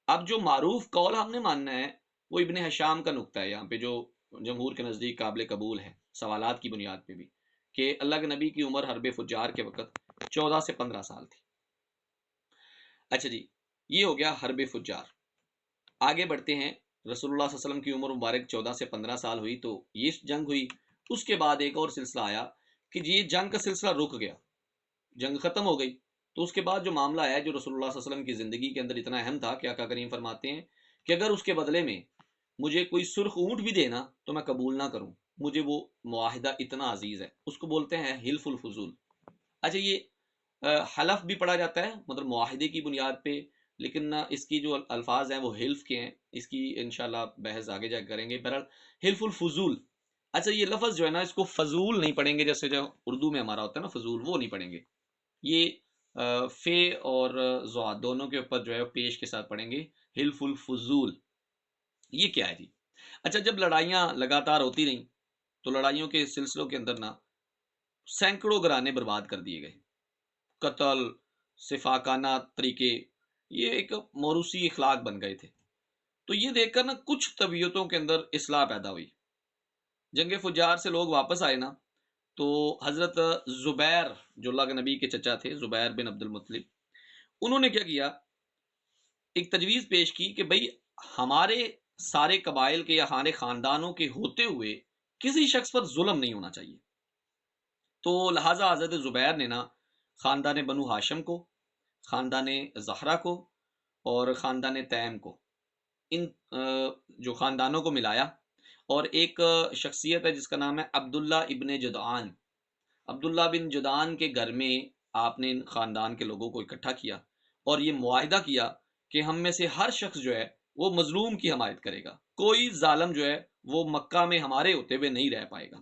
اب جو معروف قول ہم نے ماننا ہے وہ ابن حشام کا نقطہ ہے، یہاں پہ جو جمہور کے نزدیک قابل قبول ہے سوالات کی بنیاد پہ بھی، کہ اللہ کے نبی کی عمر حرب فجار کے وقت 14 سے 15 سال تھی۔ اچھا جی، یہ ہو گیا حرب فجار۔ آگے بڑھتے ہیں، رسول اللہ صلی اللہ علیہ وسلم کی عمر مبارک 14 سے 15 سال ہوئی تو یہ جنگ ہوئی، اس کے بعد ایک اور سلسلہ آیا کہ یہ جنگ کا سلسلہ رک گیا، جنگ ختم ہو گئی، تو اس کے بعد جو معاملہ ہے جو رسول اللہ صلی اللہ علیہ وسلم کی زندگی کے اندر اتنا اہم تھا کہ آقا کریم فرماتے ہیں کہ اگر اس کے بدلے میں مجھے کوئی سرخ اونٹ بھی دینا تو میں قبول نہ کروں، مجھے وہ معاہدہ اتنا عزیز ہے، اس کو بولتے ہیں حلف الفضول۔ اچھا، یہ حلف بھی پڑھا جاتا ہے مطلب معاہدے کی بنیاد پہ، لیکن اس کی جو الفاظ ہیں وہ حلف کے ہیں، اس کی انشاءاللہ بحث آگے جا کریں گے۔ بہرحال حلف الفضول، اچھا یہ لفظ جو ہے نا اس کو فضول نہیں پڑھیں گے، جیسے جو اردو میں ہمارا ہوتا ہے نا فضول، وہ نہیں پڑھیں گے، یہ فے اور ضاد دونوں کے اوپر جو ہے پیش کے ساتھ پڑھیں گے، حلف الفضول۔ یہ کیا ہے جی؟ اچھا، جب لڑائیاں لگاتار ہوتی رہیں تو لڑائیوں کے سلسلوں کے اندر نا سینکڑوں گھرانے برباد کر دیے گئے، قتل، سفاکانہ طریقے، یہ ایک موروثی اخلاق بن گئے تھے۔ تو یہ دیکھ کر نا کچھ طبیعتوں کے اندر اصلاح پیدا ہوئی، جنگ فجار سے لوگ واپس آئے نا، تو حضرت زبیر جو اللہ کے نبی کے چچا تھے، زبیر بن عبد المطلب، انہوں نے کیا کیا، ایک تجویز پیش کی کہ بھئی ہمارے سارے قبائل کے یا خاندانوں کے ہوتے ہوئے کسی شخص پر ظلم نہیں ہونا چاہیے، تو لہٰذا حضرت زبیر نے نا خاندان بنو ہاشم کو، خاندان زہرہ کو اور خاندان تیم کو، ان جو خاندانوں کو ملایا، اور ایک شخصیت ہے جس کا نام ہے عبداللہ ابن جدعان، عبداللہ بن جدعان کے گھر میں آپ نے ان خاندان کے لوگوں کو اکٹھا کیا اور یہ معاہدہ کیا کہ ہم میں سے ہر شخص جو ہے وہ مظلوم کی حمایت کرے گا، کوئی ظالم جو ہے وہ مکہ میں ہمارے ہوتے ہوئے نہیں رہ پائے گا۔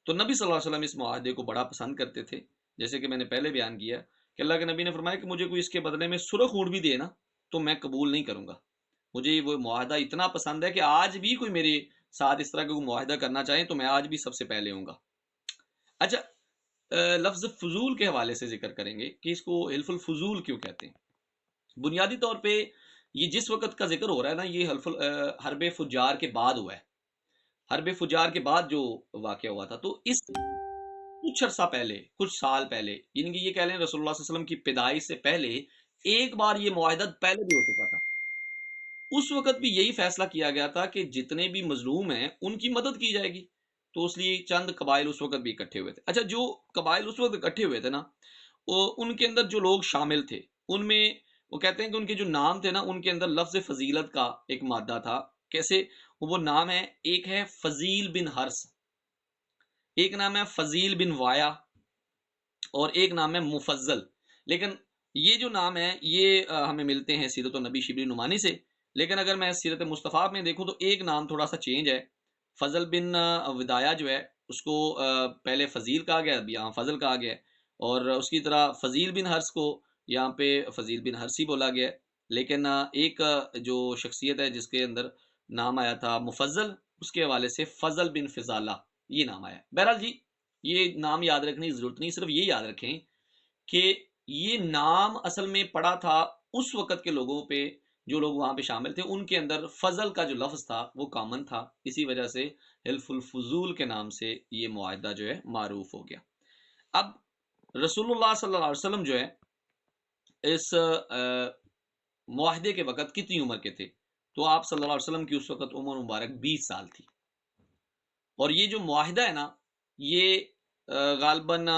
تو نبی صلی اللہ علیہ وسلم اس معاہدے کو بڑا پسند کرتے تھے، جیسے کہ میں نے پہلے بیان کیا کہ اللہ کے نبی نے فرمایا کہ مجھے کوئی اس کے بدلے میں سرخ اونٹ بھی دے نا تو میں قبول نہیں کروں گا، مجھے وہ معاہدہ اتنا پسند ہے کہ آج بھی کوئی میرے ساتھ اس طرح کا کوئی معاہدہ کرنا چاہے تو میں آج بھی سب سے پہلے ہوں گا۔ اچھا، لفظ فضول کے حوالے سے ذکر کریں گے کہ اس کو حلف الفضول کیوں کہتے ہیں۔ بنیادی طور پہ یہ جس وقت کا ذکر ہو رہا ہے نا، یہ حرب فجار کے بعد ہوا ہے، حرب فجار کے بعد جو واقعہ ہوا تھا، تو اس کچھ عرصہ پہلے، کچھ سال پہلے، یعنی کہ یہ کہہ لیں رسول اللہ صلی اللہ علیہ وسلم کی پیدائش سے پہلے ایک بار یہ معاہدہ پہلے بھی ہو چکا تھا۔ اس وقت بھی یہی فیصلہ کیا گیا تھا کہ جتنے بھی مظلوم ہیں ان کی مدد کی جائے گی، تو اس لیے چند قبائل اس وقت بھی اکٹھے ہوئے تھے۔ اچھا، جو قبائل اس وقت اکٹھے ہوئے تھے نا، ان کے اندر جو لوگ شامل تھے، ان میں وہ کہتے ہیں کہ ان کے جو نام تھے نا، ان کے اندر لفظ فضیلت کا ایک مادہ تھا۔ کیسے؟ وہ نام ہے، ایک ہے فضیل بن حرس، ایک نام ہے فضیل بن وایا، اور ایک نام ہے مفضل۔ لیکن یہ جو نام ہے یہ ہمیں ملتے ہیں سیرت النبی شبلی نعمانی سے، لیکن اگر میں سیرت مصطفیٰ میں دیکھوں تو ایک نام تھوڑا سا چینج ہے۔ فضل بن ودایا جو ہے اس کو پہلے فضیل کہا گیا، اب یہاں فضل کہا گیا، اور اس کی طرح فضیل بن حرس کو یہاں پہ فضیل بن حرسی بولا گیا۔ لیکن ایک جو شخصیت ہے جس کے اندر نام آیا تھا مفضل، اس کے حوالے سے فضل بن فضالہ یہ نام آیا۔ بہرحال جی، یہ نام یاد رکھنے کی ضرورت نہیں، صرف یہ یاد رکھیں کہ یہ نام اصل میں پڑا تھا اس وقت کے لوگوں پہ، جو لوگ وہاں پہ شامل تھے ان کے اندر فضل کا جو لفظ تھا وہ کامن تھا، اسی وجہ سے حلف الفضول کے نام سے یہ معاہدہ جو ہے معروف ہو گیا۔ اب رسول اللہ صلی اللہ علیہ وسلم جو ہے اس معاہدے کے وقت کتنی عمر کے تھے؟ تو آپ صلی اللہ علیہ وسلم کی اس وقت عمر مبارک 20 سال تھی، اور یہ جو معاہدہ ہے نا، یہ غالباً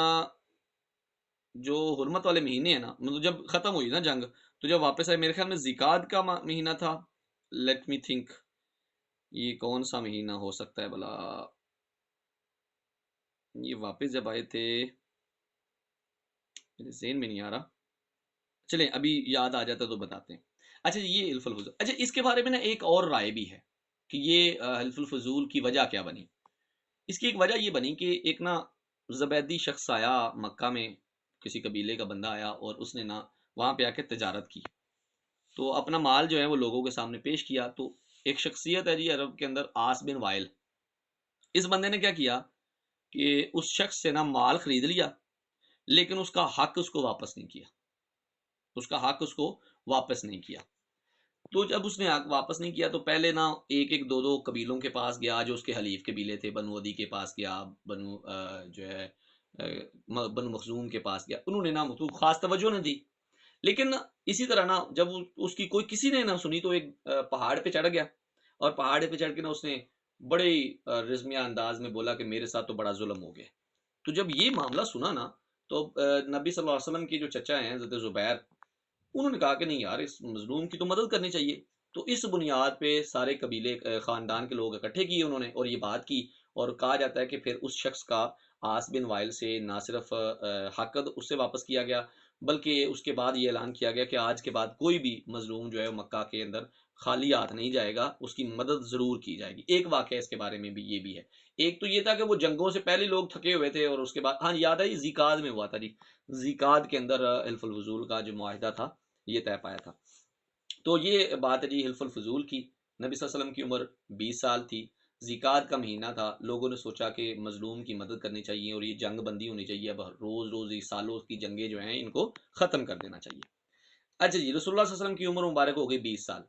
جو حرمت والے مہینے ہیں نا، مطلب جب ختم ہوئی نا جنگ، تو جب واپس آئے، میرے خیال میں ذیقعد کا مہینہ تھا، لیٹ می تھنک، یہ کون سا مہینہ ہو سکتا ہے بلا، یہ واپس جب آئے تھے میرے ذہن میں نہیں آ رہا، چلیں ابھی یاد آ جاتا تو بتاتے ہیں۔ اچھا، یہ حلف الفضول، اچھا اس کے بارے میں نا ایک اور رائے بھی ہے کہ یہ حلف الفضول کی وجہ کیا بنی۔ اس کی ایک وجہ یہ بنی کہ ایک نا زبیدی شخص آیا مکہ میں، کسی قبیلے کا بندہ آیا، اور اس نے نا وہاں پہ آ کے تجارت کی، تو اپنا مال جو ہے وہ لوگوں کے سامنے پیش کیا۔ تو ایک شخصیت ہے جی عرب کے اندر، آس بن وائل، اس بندے نے کیا کیا کہ اس شخص سے نا مال خرید لیا، لیکن اس کا حق اس کو واپس نہیں کیا، اس کا حق اس کو واپس نہیں کیا۔ تو جب اس نے حق واپس نہیں کیا تو پہلے نا ایک ایک دو دو قبیلوں کے پاس گیا، جو اس کے حلیف قبیلے تھے، بنو ودی کے پاس گیا، بنو جو ہے بنو مخزوم کے پاس گیا، انہوں نے نا خاص توجہ نہ دی۔ لیکن اسی طرح نا جب اس کی کوئی کسی نے نہ سنی تو ایک پہاڑ پہ چڑھ گیا، اور پہاڑ پہ چڑھ کے نا اس نے بڑے رزمیہ انداز میں بولا کہ میرے ساتھ تو بڑا ظلم ہو گیا۔ تو جب یہ معاملہ سنا نا تو نبی صلی اللہ علیہ وسلم کے جو چچا ہیں حضرت زبیر، انہوں نے کہا کہ نہیں یار، اس مظلوم کی تو مدد کرنی چاہیے۔ تو اس بنیاد پہ سارے قبیلے خاندان کے لوگ اکٹھے کیے انہوں نے، اور یہ بات کی، اور کہا جاتا ہے کہ پھر اس شخص کا، آس بن وائل سے، نہ صرف حق اس سے واپس کیا گیا، بلکہ اس کے بعد یہ اعلان کیا گیا کہ آج کے بعد کوئی بھی مظلوم جو ہے مکہ کے اندر خالی ہاتھ نہیں جائے گا، اس کی مدد ضرور کی جائے گی۔ ایک واقعہ اس کے بارے میں بھی یہ بھی ہے، ایک تو یہ تھا کہ وہ جنگوں سے پہلے لوگ تھکے ہوئے تھے، اور اس کے بعد ہاں یاد ہے، ذیقعد میں ہوا تھا جی، ذیقعد کے اندر حلف الفضول کا جو معاہدہ تھا یہ طے پایا تھا۔ تو یہ بات ہے جی حلف الفضول کی۔ نبی صلی اللہ علیہ وسلم کی عمر 20 سال تھی، ذیقعد کا مہینہ تھا، لوگوں نے سوچا کہ مظلوم کی مدد کرنی چاہیے اور یہ جنگ بندی ہونی چاہیے، اب روز روز یہ سالوں کی جنگیں جو ہیں ان کو ختم کر دینا چاہیے۔ اچھا جی، رسول اللہ صلی اللہ علیہ وسلم کی عمر مبارک ہو گئی 20 سال۔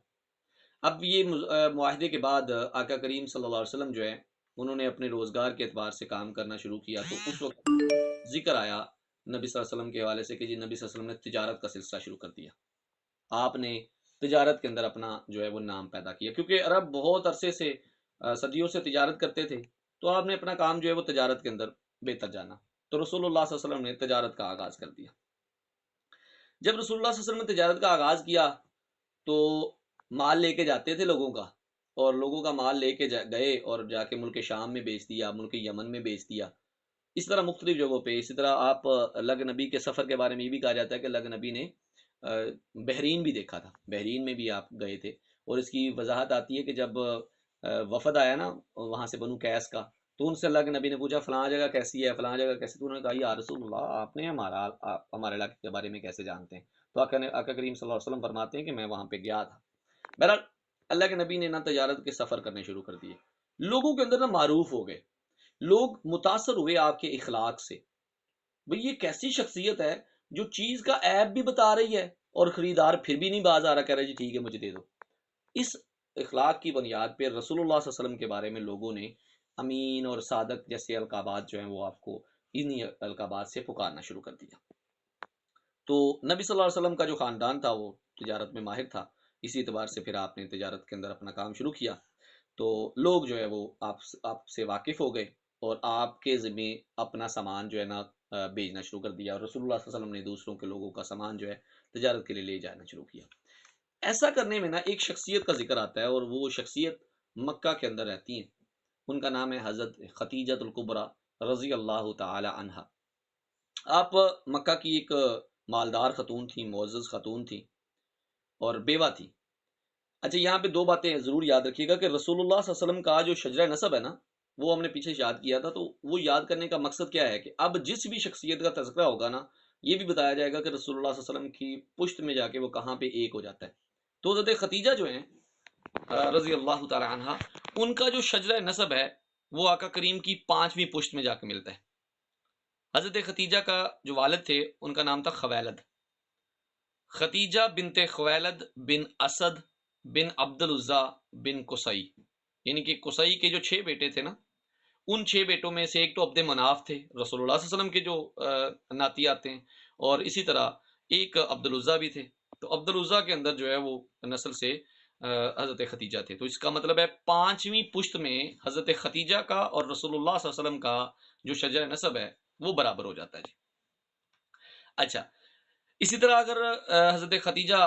اب یہ معاہدے کے بعد آقا کریم صلی اللہ علیہ وسلم جو ہے انہوں نے اپنے روزگار کے اعتبار سے کام کرنا شروع کیا، تو اس وقت ذکر آیا نبی صلی اللہ علیہ وسلم کے حوالے سے کہ جی نبی صلی اللہ علیہ وسلم نے تجارت کا سلسلہ شروع کر دیا، آپ نے تجارت کے اندر اپنا جو ہے وہ نام پیدا کیا، کیونکہ عرب بہت عرصے سے صدیوں سے تجارت کرتے تھے، تو آپ نے اپنا کام جو ہے وہ تجارت کے اندر بہتر جانا، تو رسول اللہ صلی اللہ علیہ وسلم نے تجارت کا آغاز کر دیا۔ جب رسول اللہ صلی اللہ علیہ وسلم نے تجارت کا آغاز کیا تو مال لے کے جاتے تھے لوگوں کا، اور لوگوں کا مال لے کے گئے اور جا کے ملک شام میں بیچ دیا، ملک یمن میں بیچ دیا، اس طرح مختلف جگہوں پہ اسی طرح آپ اللہ کے نبی کے سفر کے بارے میں یہ بھی کہا جاتا ہے کہ اللہ کے نبی نے بحرین بھی دیکھا تھا، بحرین میں بھی آپ گئے تھے، اور اس کی وضاحت آتی ہے کہ جب وفد آیا نا وہاں سے بنو قیس کا، تو ان سے اللہ کے نبی نے پوچھا فلاں جگہ کیسی ہے، فلاں جگہ کیسی، تو انہوں نے کہا یا رسول اللہ آپ نے ہمارے علاقے کے بارے میں کیسے جانتے ہیں؟ تو آقا کریم صلی اللہ علیہ وسلم فرماتے ہیں کہ میں وہاں پہ گیا تھا۔ بہرحال اللہ کے نبی نے نا تجارت کے سفر کرنے شروع کر دیے، لوگوں کے اندر نا معروف ہو گئے، لوگ متاثر ہوئے آپ کے اخلاق سے، بھئی یہ کیسی شخصیت ہے جو چیز کا عیب بھی بتا رہی ہے اور خریدار پھر بھی نہیں باز آ رہا، کہہ رہا جی ٹھیک ہے مجھے دے دو۔ اس اخلاق کی بنیاد پہ رسول اللہ صلی اللہ علیہ وسلم کے بارے میں لوگوں نے امین اور صادق جیسے القابات جو ہیں وہ آپ کو انہی القابات سے پکارنا شروع کر دیا۔ تو نبی صلی اللہ علیہ وسلم کا جو خاندان تھا وہ تجارت میں ماہر تھا، اسی اعتبار سے پھر آپ نے تجارت کے اندر اپنا کام شروع کیا، تو لوگ جو ہے وہ آپ سے واقف ہو گئے اور آپ کے ذمہ اپنا سامان جو ہے نا بھیجنا شروع کر دیا، اور رسول اللہ صلی اللہ علیہ وسلم نے دوسروں کے لوگوں کا سامان جو ہے تجارت کے لیے لے جانا شروع کیا۔ ایسا کرنے میں نا ایک شخصیت کا ذکر آتا ہے، اور وہ شخصیت مکہ کے اندر رہتی ہیں، ان کا نام ہے حضرت خدیجہ الکبریٰ رضی اللہ تعالی عنہا۔ آپ مکہ کی ایک مالدار خاتون تھیں، معزز خاتون تھیں اور بیوہ تھیں۔ اچھا یہاں پہ دو باتیں ضرور یاد رکھیے گا کہ رسول اللہ صلی اللہ علیہ وسلم کا جو شجرہ نسب ہے نا وہ ہم نے پیچھے یاد کیا تھا، تو وہ یاد کرنے کا مقصد کیا ہے کہ اب جس بھی شخصیت کا تذکرہ ہوگا نا یہ بھی بتایا جائے گا کہ رسول اللہ صلی اللہ علیہ وسلم کی پشت میں جا کے وہ کہاں پہ ایک ہو جاتا ہے۔ تو حضرت خدیجہ جو ہیں رضی اللہ تعالی عنہ، ان کا جو شجرہ نسب ہے وہ آقا کریم کی 5ویں پشت میں جا کے ملتا ہے۔ حضرت خدیجہ کا جو والد تھے ان کا نام تھا خویلد، خدیجہ بنت خویلد بن اسد بن عبد العزا بن قصی، یعنی کہ قصی کے جو 6 بیٹے تھے نا ان 6 بیٹوں میں سے ایک تو عبد مناف تھے، رسول اللہ صلی اللہ علیہ وسلم کے جو ناتی آتے ہیں، اور اسی طرح ایک عبد العزا بھی تھے، تو عبد العزا کے اندر جو ہے وہ نسل سے حضرت خدیجہ تھے، تو اس کا مطلب ہے 5ویں پشت میں حضرت خدیجہ کا اور رسول اللہ صلی اللہ علیہ وسلم کا جو شجرہ نسب ہے وہ برابر ہو جاتا ہے جی۔ اچھا اسی طرح اگر حضرت خدیجہ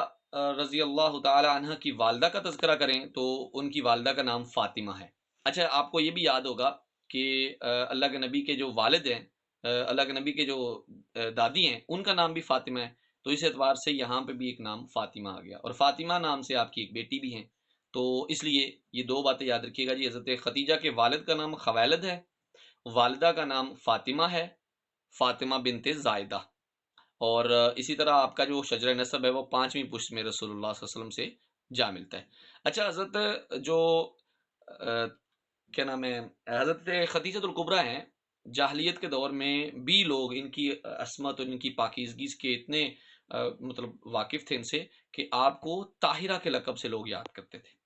رضی اللہ تعالی عنہ کی والدہ کا تذکرہ کریں تو ان کی والدہ کا نام فاطمہ ہے۔ اچھا آپ کو یہ بھی یاد ہوگا کہ اللہ کے نبی کے جو والد ہیں، اللہ کے نبی کے جو دادی ہیں ان کا نام بھی فاطمہ ہے، تو اس اعتبار سے یہاں پہ بھی ایک نام فاطمہ آ گیا، اور فاطمہ نام سے آپ کی ایک بیٹی بھی ہیں، تو اس لیے یہ دو باتیں یاد رکھیے گا جی، حضرت خدیجہ کے والد کا نام خویلد ہے، والدہ کا نام فاطمہ ہے، فاطمہ بنت زائدہ، اور اسی طرح آپ کا جو شجرہ نسب ہے وہ 5ویں پشت میں رسول اللہ صلی اللہ علیہ وسلم سے جا ملتا ہے۔ اچھا حضرت جو کیا نام ہے حضرت خدیجہ الکبریٰ ہیں، جاہلیت کے دور میں بھی لوگ ان کی عصمت اور ان کی پاکیزگی کے اتنے مطلب واقف تھے ان سے کہ آپ کو طاہرہ کے لقب سے لوگ یاد کرتے تھے۔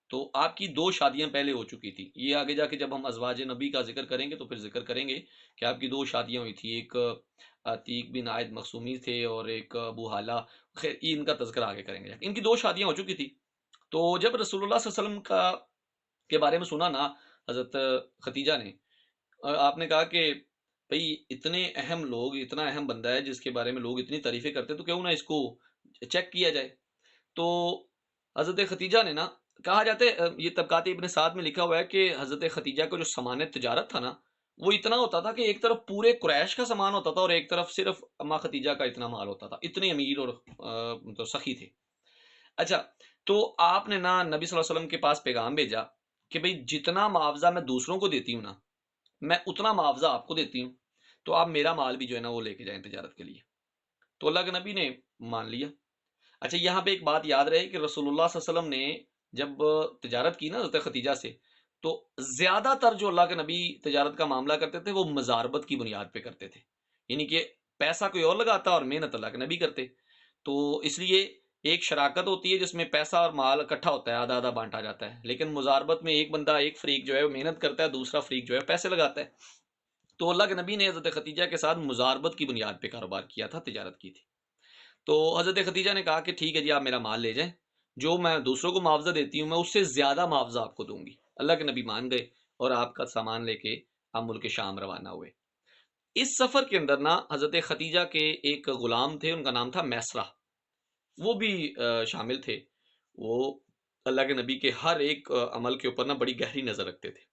تو آپ کی 2 شادیاں پہلے ہو چکی تھی، یہ آگے جا کے جب ہم ازواج نبی کا ذکر کریں گے تو پھر ذکر کریں گے کہ آپ کی 2 شادیاں ہوئی تھی، ایک عتیق بن عائد مخزومی تھے اور ایک ابو حالہ، خیر ان کا تذکرہ آگے کریں گے، ان کی 2 شادیاں ہو چکی تھی۔ تو جب رسول اللہ صلی اللہ علیہ وسلم کے بارے میں سنا نا حضرت خدیجہ نے، آپ نے کہا کہ بھئی اتنے اہم لوگ، اتنا اہم بندہ ہے جس کے بارے میں لوگ اتنی تعریفیں کرتے تو کیوں نہ اس کو چیک کیا جائے۔ تو حضرت خدیجہ نے نا، کہا جاتا ہے یہ طبقات ابن سعد میں لکھا ہوا ہے کہ حضرت خدیجہ کا جو سامان تجارت تھا نا وہ اتنا ہوتا تھا کہ ایک طرف پورے قریش کا سامان ہوتا تھا اور ایک طرف صرف اما خدیجہ کا اتنا مال ہوتا تھا، اتنے امیر اور تو سخی تھے۔ اچھا تو آپ نے نا نبی صلی اللہ علیہ وسلم کے پاس پیغام بھیجا کہ بھئی جتنا معاوضہ میں دوسروں کو دیتی ہوں نا میں اتنا معاوضہ آپ کو دیتی ہوں، تو آپ میرا مال بھی جو ہے نا وہ لے کے جائیں تجارت کے لیے۔ تو اللہ کے نبی نے مان لیا۔ اچھا یہاں پہ ایک بات یاد رہے کہ رسول اللہ صلی اللہ علیہ وسلم نے جب تجارت کی نا حضرت خدیجہ سے، تو زیادہ تر جو اللہ کے نبی تجارت کا معاملہ کرتے تھے وہ مزاربت کی بنیاد پہ کرتے تھے، یعنی کہ پیسہ کوئی اور لگاتا اور محنت اللہ کے نبی کرتے، تو اس لیے ایک شراکت ہوتی ہے جس میں پیسہ اور مال اکٹھا ہوتا ہے، آدھا آدھا بانٹا جاتا ہے، لیکن مزاربت میں ایک بندہ، ایک فریق جو ہے وہ محنت کرتا ہے، دوسرا فریق جو ہے پیسے لگاتا ہے۔ تو اللہ کے نبی نے حضرت خدیجہ کے ساتھ مزاربت کی بنیاد پہ کاروبار کیا تھا، تجارت کی تھی۔ تو حضرت خدیجہ نے کہا کہ ٹھیک ہے جی آپ میرا مال لے جائیں، جو میں دوسروں کو معاوضہ دیتی ہوں میں اس سے زیادہ معاوضہ آپ کو دوں گی۔ اللہ کے نبی مان گئے اور آپ کا سامان لے کے آپ ملک شام روانہ ہوئے۔ اس سفر کے اندر نا حضرت خدیجہ کے ایک غلام تھے، ان کا نام تھا میسرہ، وہ بھی شامل تھے، وہ اللہ کے نبی کے ہر ایک عمل کے اوپر نا بڑی گہری نظر رکھتے تھے۔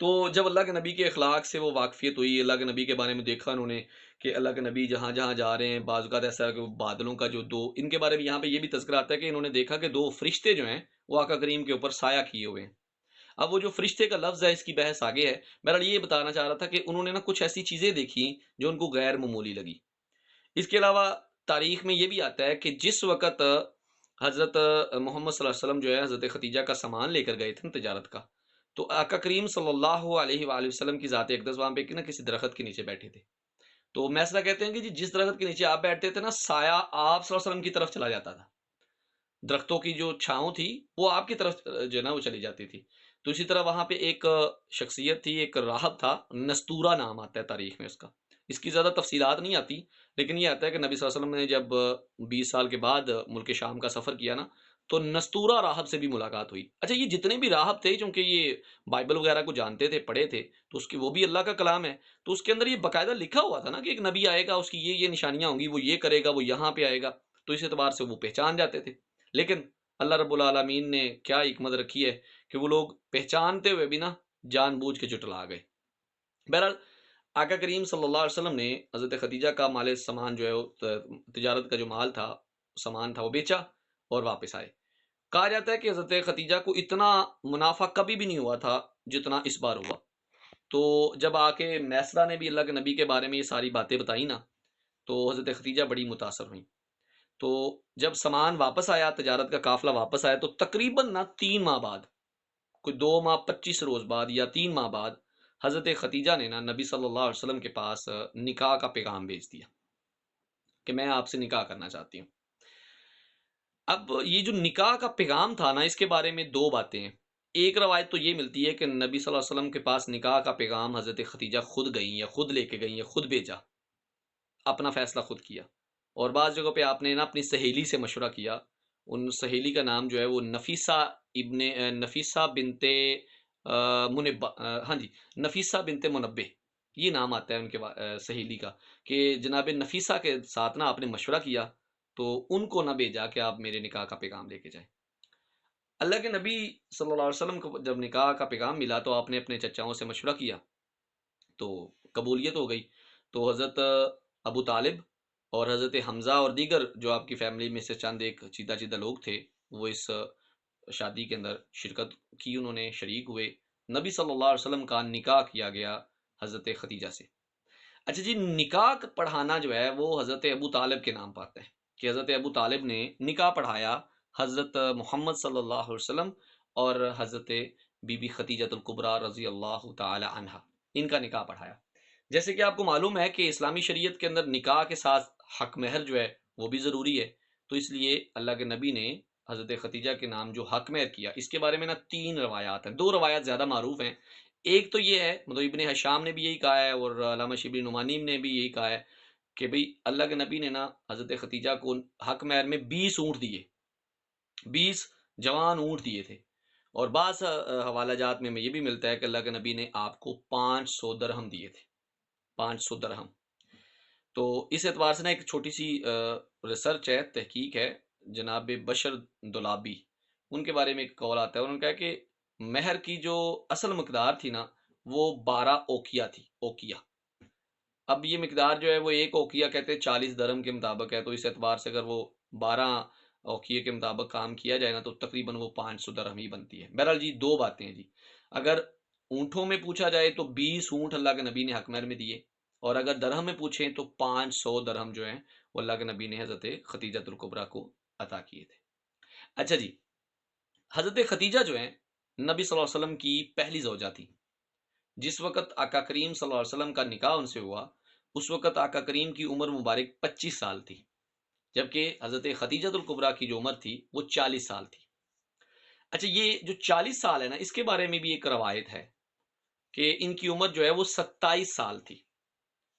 تو جب اللہ کے نبی کے اخلاق سے وہ واقفیت ہوئی، اللہ کے نبی کے بارے میں دیکھا انہوں نے کہ اللہ کے نبی جہاں جہاں جا رہے ہیں، بعض اوقات ایسا ہے کہ بادلوں کا جو دو، ان کے بارے میں یہاں پہ یہ بھی تذکرہ آتا ہے کہ انہوں نے دیکھا کہ دو فرشتے جو ہیں وہ آقا کریم کے اوپر سایہ کیے ہوئے ہیں۔ اب وہ جو فرشتے کا لفظ ہے، اس کی بحث آگے ہے، بہرحال یہ بتانا چاہ رہا تھا کہ انہوں نے نا کچھ ایسی چیزیں دیکھی جو ان کو غیر معمولی لگی۔ اس کے علاوہ تاریخ میں یہ بھی آتا ہے کہ جس وقت حضرت محمد صلی اللہ علیہ وسلم جو ہے حضرت ختیجہ کا سامان لے کر گئے تھے نا تجارت کا، تو آقا کریم صلی اللہ علیہ وآلہ وسلم کی ذات اقدس وہاں پہ نا کسی درخت کے نیچے بیٹھے تھے۔ تو میسرا کہتے ہیں کہ جی جس درخت کے نیچے آپ بیٹھتے تھے نا، سایہ آپ صلی اللہ علیہ وسلم کی طرف چلا جاتا تھا، درختوں کی جو چھاؤں تھی وہ آپ کی طرف جو ہے نا وہ چلی جاتی تھی۔ تو اسی طرح وہاں پہ ایک شخصیت تھی، ایک راہب تھا، نستورہ نام آتا ہے تاریخ میں اس کا، اس کی زیادہ تفصیلات نہیں آتی، لیکن یہ آتا ہے کہ نبی صلی اللہ علیہ وسلم نے جب 20 سال کے بعد ملک شام کا سفر کیا نا، تو نستورہ راہب سے بھی ملاقات ہوئی۔ اچھا، یہ جتنے بھی راہب تھے، چونکہ یہ بائبل وغیرہ کو جانتے تھے، پڑھے تھے، تو اس کی وہ بھی اللہ کا کلام ہے، تو اس کے اندر یہ باقاعدہ لکھا ہوا تھا نا کہ ایک نبی آئے گا، اس کی یہ نشانیاں ہوں گی، وہ یہ کرے گا، وہ یہاں پہ آئے گا، تو اس اعتبار سے وہ پہچان جاتے تھے۔ لیکن اللہ رب العالمین نے کیا حکمت رکھی ہے کہ وہ لوگ پہچانتے ہوئے بھی نا جان بوجھ کے جٹلا گئے۔ بہرحال آقا کریم صلی اللہ علیہ وسلم نے حضرت خدیجہ کا مال سامان جو ہے، تجارت کا جو مال تھا، سامان تھا، وہ بیچا اور واپس آئے۔ کہا جاتا ہے کہ حضرت خدیجہ کو اتنا منافع کبھی بھی نہیں ہوا تھا جتنا اس بار ہوا۔ تو جب آ کے میسرہ نے بھی اللہ کے نبی کے بارے میں یہ ساری باتیں بتائی نا، تو حضرت خدیجہ بڑی متاثر ہوئیں۔ تو جب سامان واپس آیا، تجارت کا قافلہ واپس آیا، تو تقریباً نا 3 ماہ بعد، کوئی 2 ماہ 25 روز بعد یا 3 ماہ بعد، حضرت ختیجہ نے نا نبی صلی اللہ علیہ وسلم کے پاس نکاح کا پیغام بھیج دیا کہ میں آپ سے نکاح کرنا چاہتی ہوں۔ اب یہ جو نکاح کا پیغام تھا نا، اس کے بارے میں 2 باتیں ہیں۔ ایک روایت تو یہ ملتی ہے کہ نبی صلی اللہ علیہ وسلم کے پاس نکاح کا پیغام حضرت ختیجہ خود گئیں یا خود لے کے گئیں یا خود بھیجا، اپنا فیصلہ خود کیا۔ اور بعض جگہوں پہ آپ نے نا اپنی سہیلی سے مشورہ کیا، ان سہیلی کا نام جو ہے وہ نفیسہ بنت منبہ، ہاں جی، نفیسہ بنت منبہ، یہ نام آتا ہے ان کے سہیلی کا، کہ جناب نفیسہ کے ساتھ نا آپ نے مشورہ کیا، تو ان کو نہ بھیجا کہ آپ میرے نکاح کا پیغام لے کے جائیں۔ اللہ کے نبی صلی اللہ علیہ وسلم کو جب نکاح کا پیغام ملا تو آپ نے اپنے چچاؤں سے مشورہ کیا، تو قبولیت ہو گئی۔ تو حضرت ابو طالب اور حضرت حمزہ اور دیگر جو آپ کی فیملی میں سے چند ایک چیدہ چیدہ لوگ تھے، وہ اس شادی کے اندر شرکت کی، انہوں نے شریک ہوئے، نبی صلی اللہ علیہ وسلم کا نکاح کیا گیا حضرت خدیجہ سے۔ اچھا جی، نکاح پڑھانا جو ہے وہ حضرت ابو طالب کے نام پاتا ہے، کہ حضرت ابو طالب نے نکاح پڑھایا حضرت محمد صلی اللہ علیہ وسلم اور حضرت بی بی ختیجۃ الکبریٰ رضی اللہ تعالی عنہا، ان کا نکاح پڑھایا۔ جیسے کہ آپ کو معلوم ہے کہ اسلامی شریعت کے اندر نکاح کے ساتھ حق مہر جو ہے وہ بھی ضروری ہے، تو اس لیے اللہ کے نبی نے حضرت ختیجہ کے نام جو حق مہر کیا، اس کے بارے میں نا 3 روایات ہیں، 2 روایات زیادہ معروف ہیں۔ ایک تو یہ ہے، مطلب ابن حشام نے بھی یہی کہا ہے اور علامہ شبلی نعمانی نے بھی یہی کہا ہے کہ بھئی اللہ کے نبی نے نا حضرت ختیجہ کو حق مہر میں 20 اونٹ دیے، 20 جوان اونٹ دیے تھے، اور بعض حوالہ جات میں یہ بھی ملتا ہے کہ اللہ کے نبی نے آپ کو 500 درہم دیے تھے، 500 درہم۔ تو اس اعتبار سے نا ایک چھوٹی سی ریسرچ ہے، تحقیق ہے، جناب بشر دولابی، ان کے بارے میں ایک قول آتا ہے، انہوں نے کہا کہ مہر کی جو اصل مقدار تھی نا وہ 12 اوکیا تھی، اوکیا۔ اب یہ مقدار جو ہے وہ ایک اوکیا کہتے ہیں 40 درہم کے مطابق ہے، تو اس اعتبار سے اگر وہ 12 اوکیے کے مطابق کام کیا جائے نا تو تقریباً وہ 500 درہم ہی بنتی ہے۔ بہرحال جی 2 باتیں ہیں جی، اگر اونٹوں میں پوچھا جائے تو 20 اونٹ اللہ کے نبی نے حق مہر میں دیے، اور اگر درہم میں پوچھیں تو 500 درہم جو ہیں وہ اللہ کے نبی نے حضرت ختیجۃ الکبریٰ کو عطا کیے تھے۔ اچھا جی، حضرت ختیجہ جو ہیں نبی صلی اللہ علیہ وسلم کی پہلی زوجہ تھی۔ جس وقت آقا کریم صلی اللہ علیہ وسلم کا نکاح ان سے ہوا، اس وقت آقا کریم کی عمر مبارک 25 سال تھی، جبکہ حضرت ختیجۃ الکبریٰ کی جو عمر تھی وہ 40 سال تھی۔ اچھا، یہ جو 40 سال ہے نا، اس کے بارے میں بھی ایک روایت ہے کہ ان کی عمر جو ہے وہ 27 سال تھی۔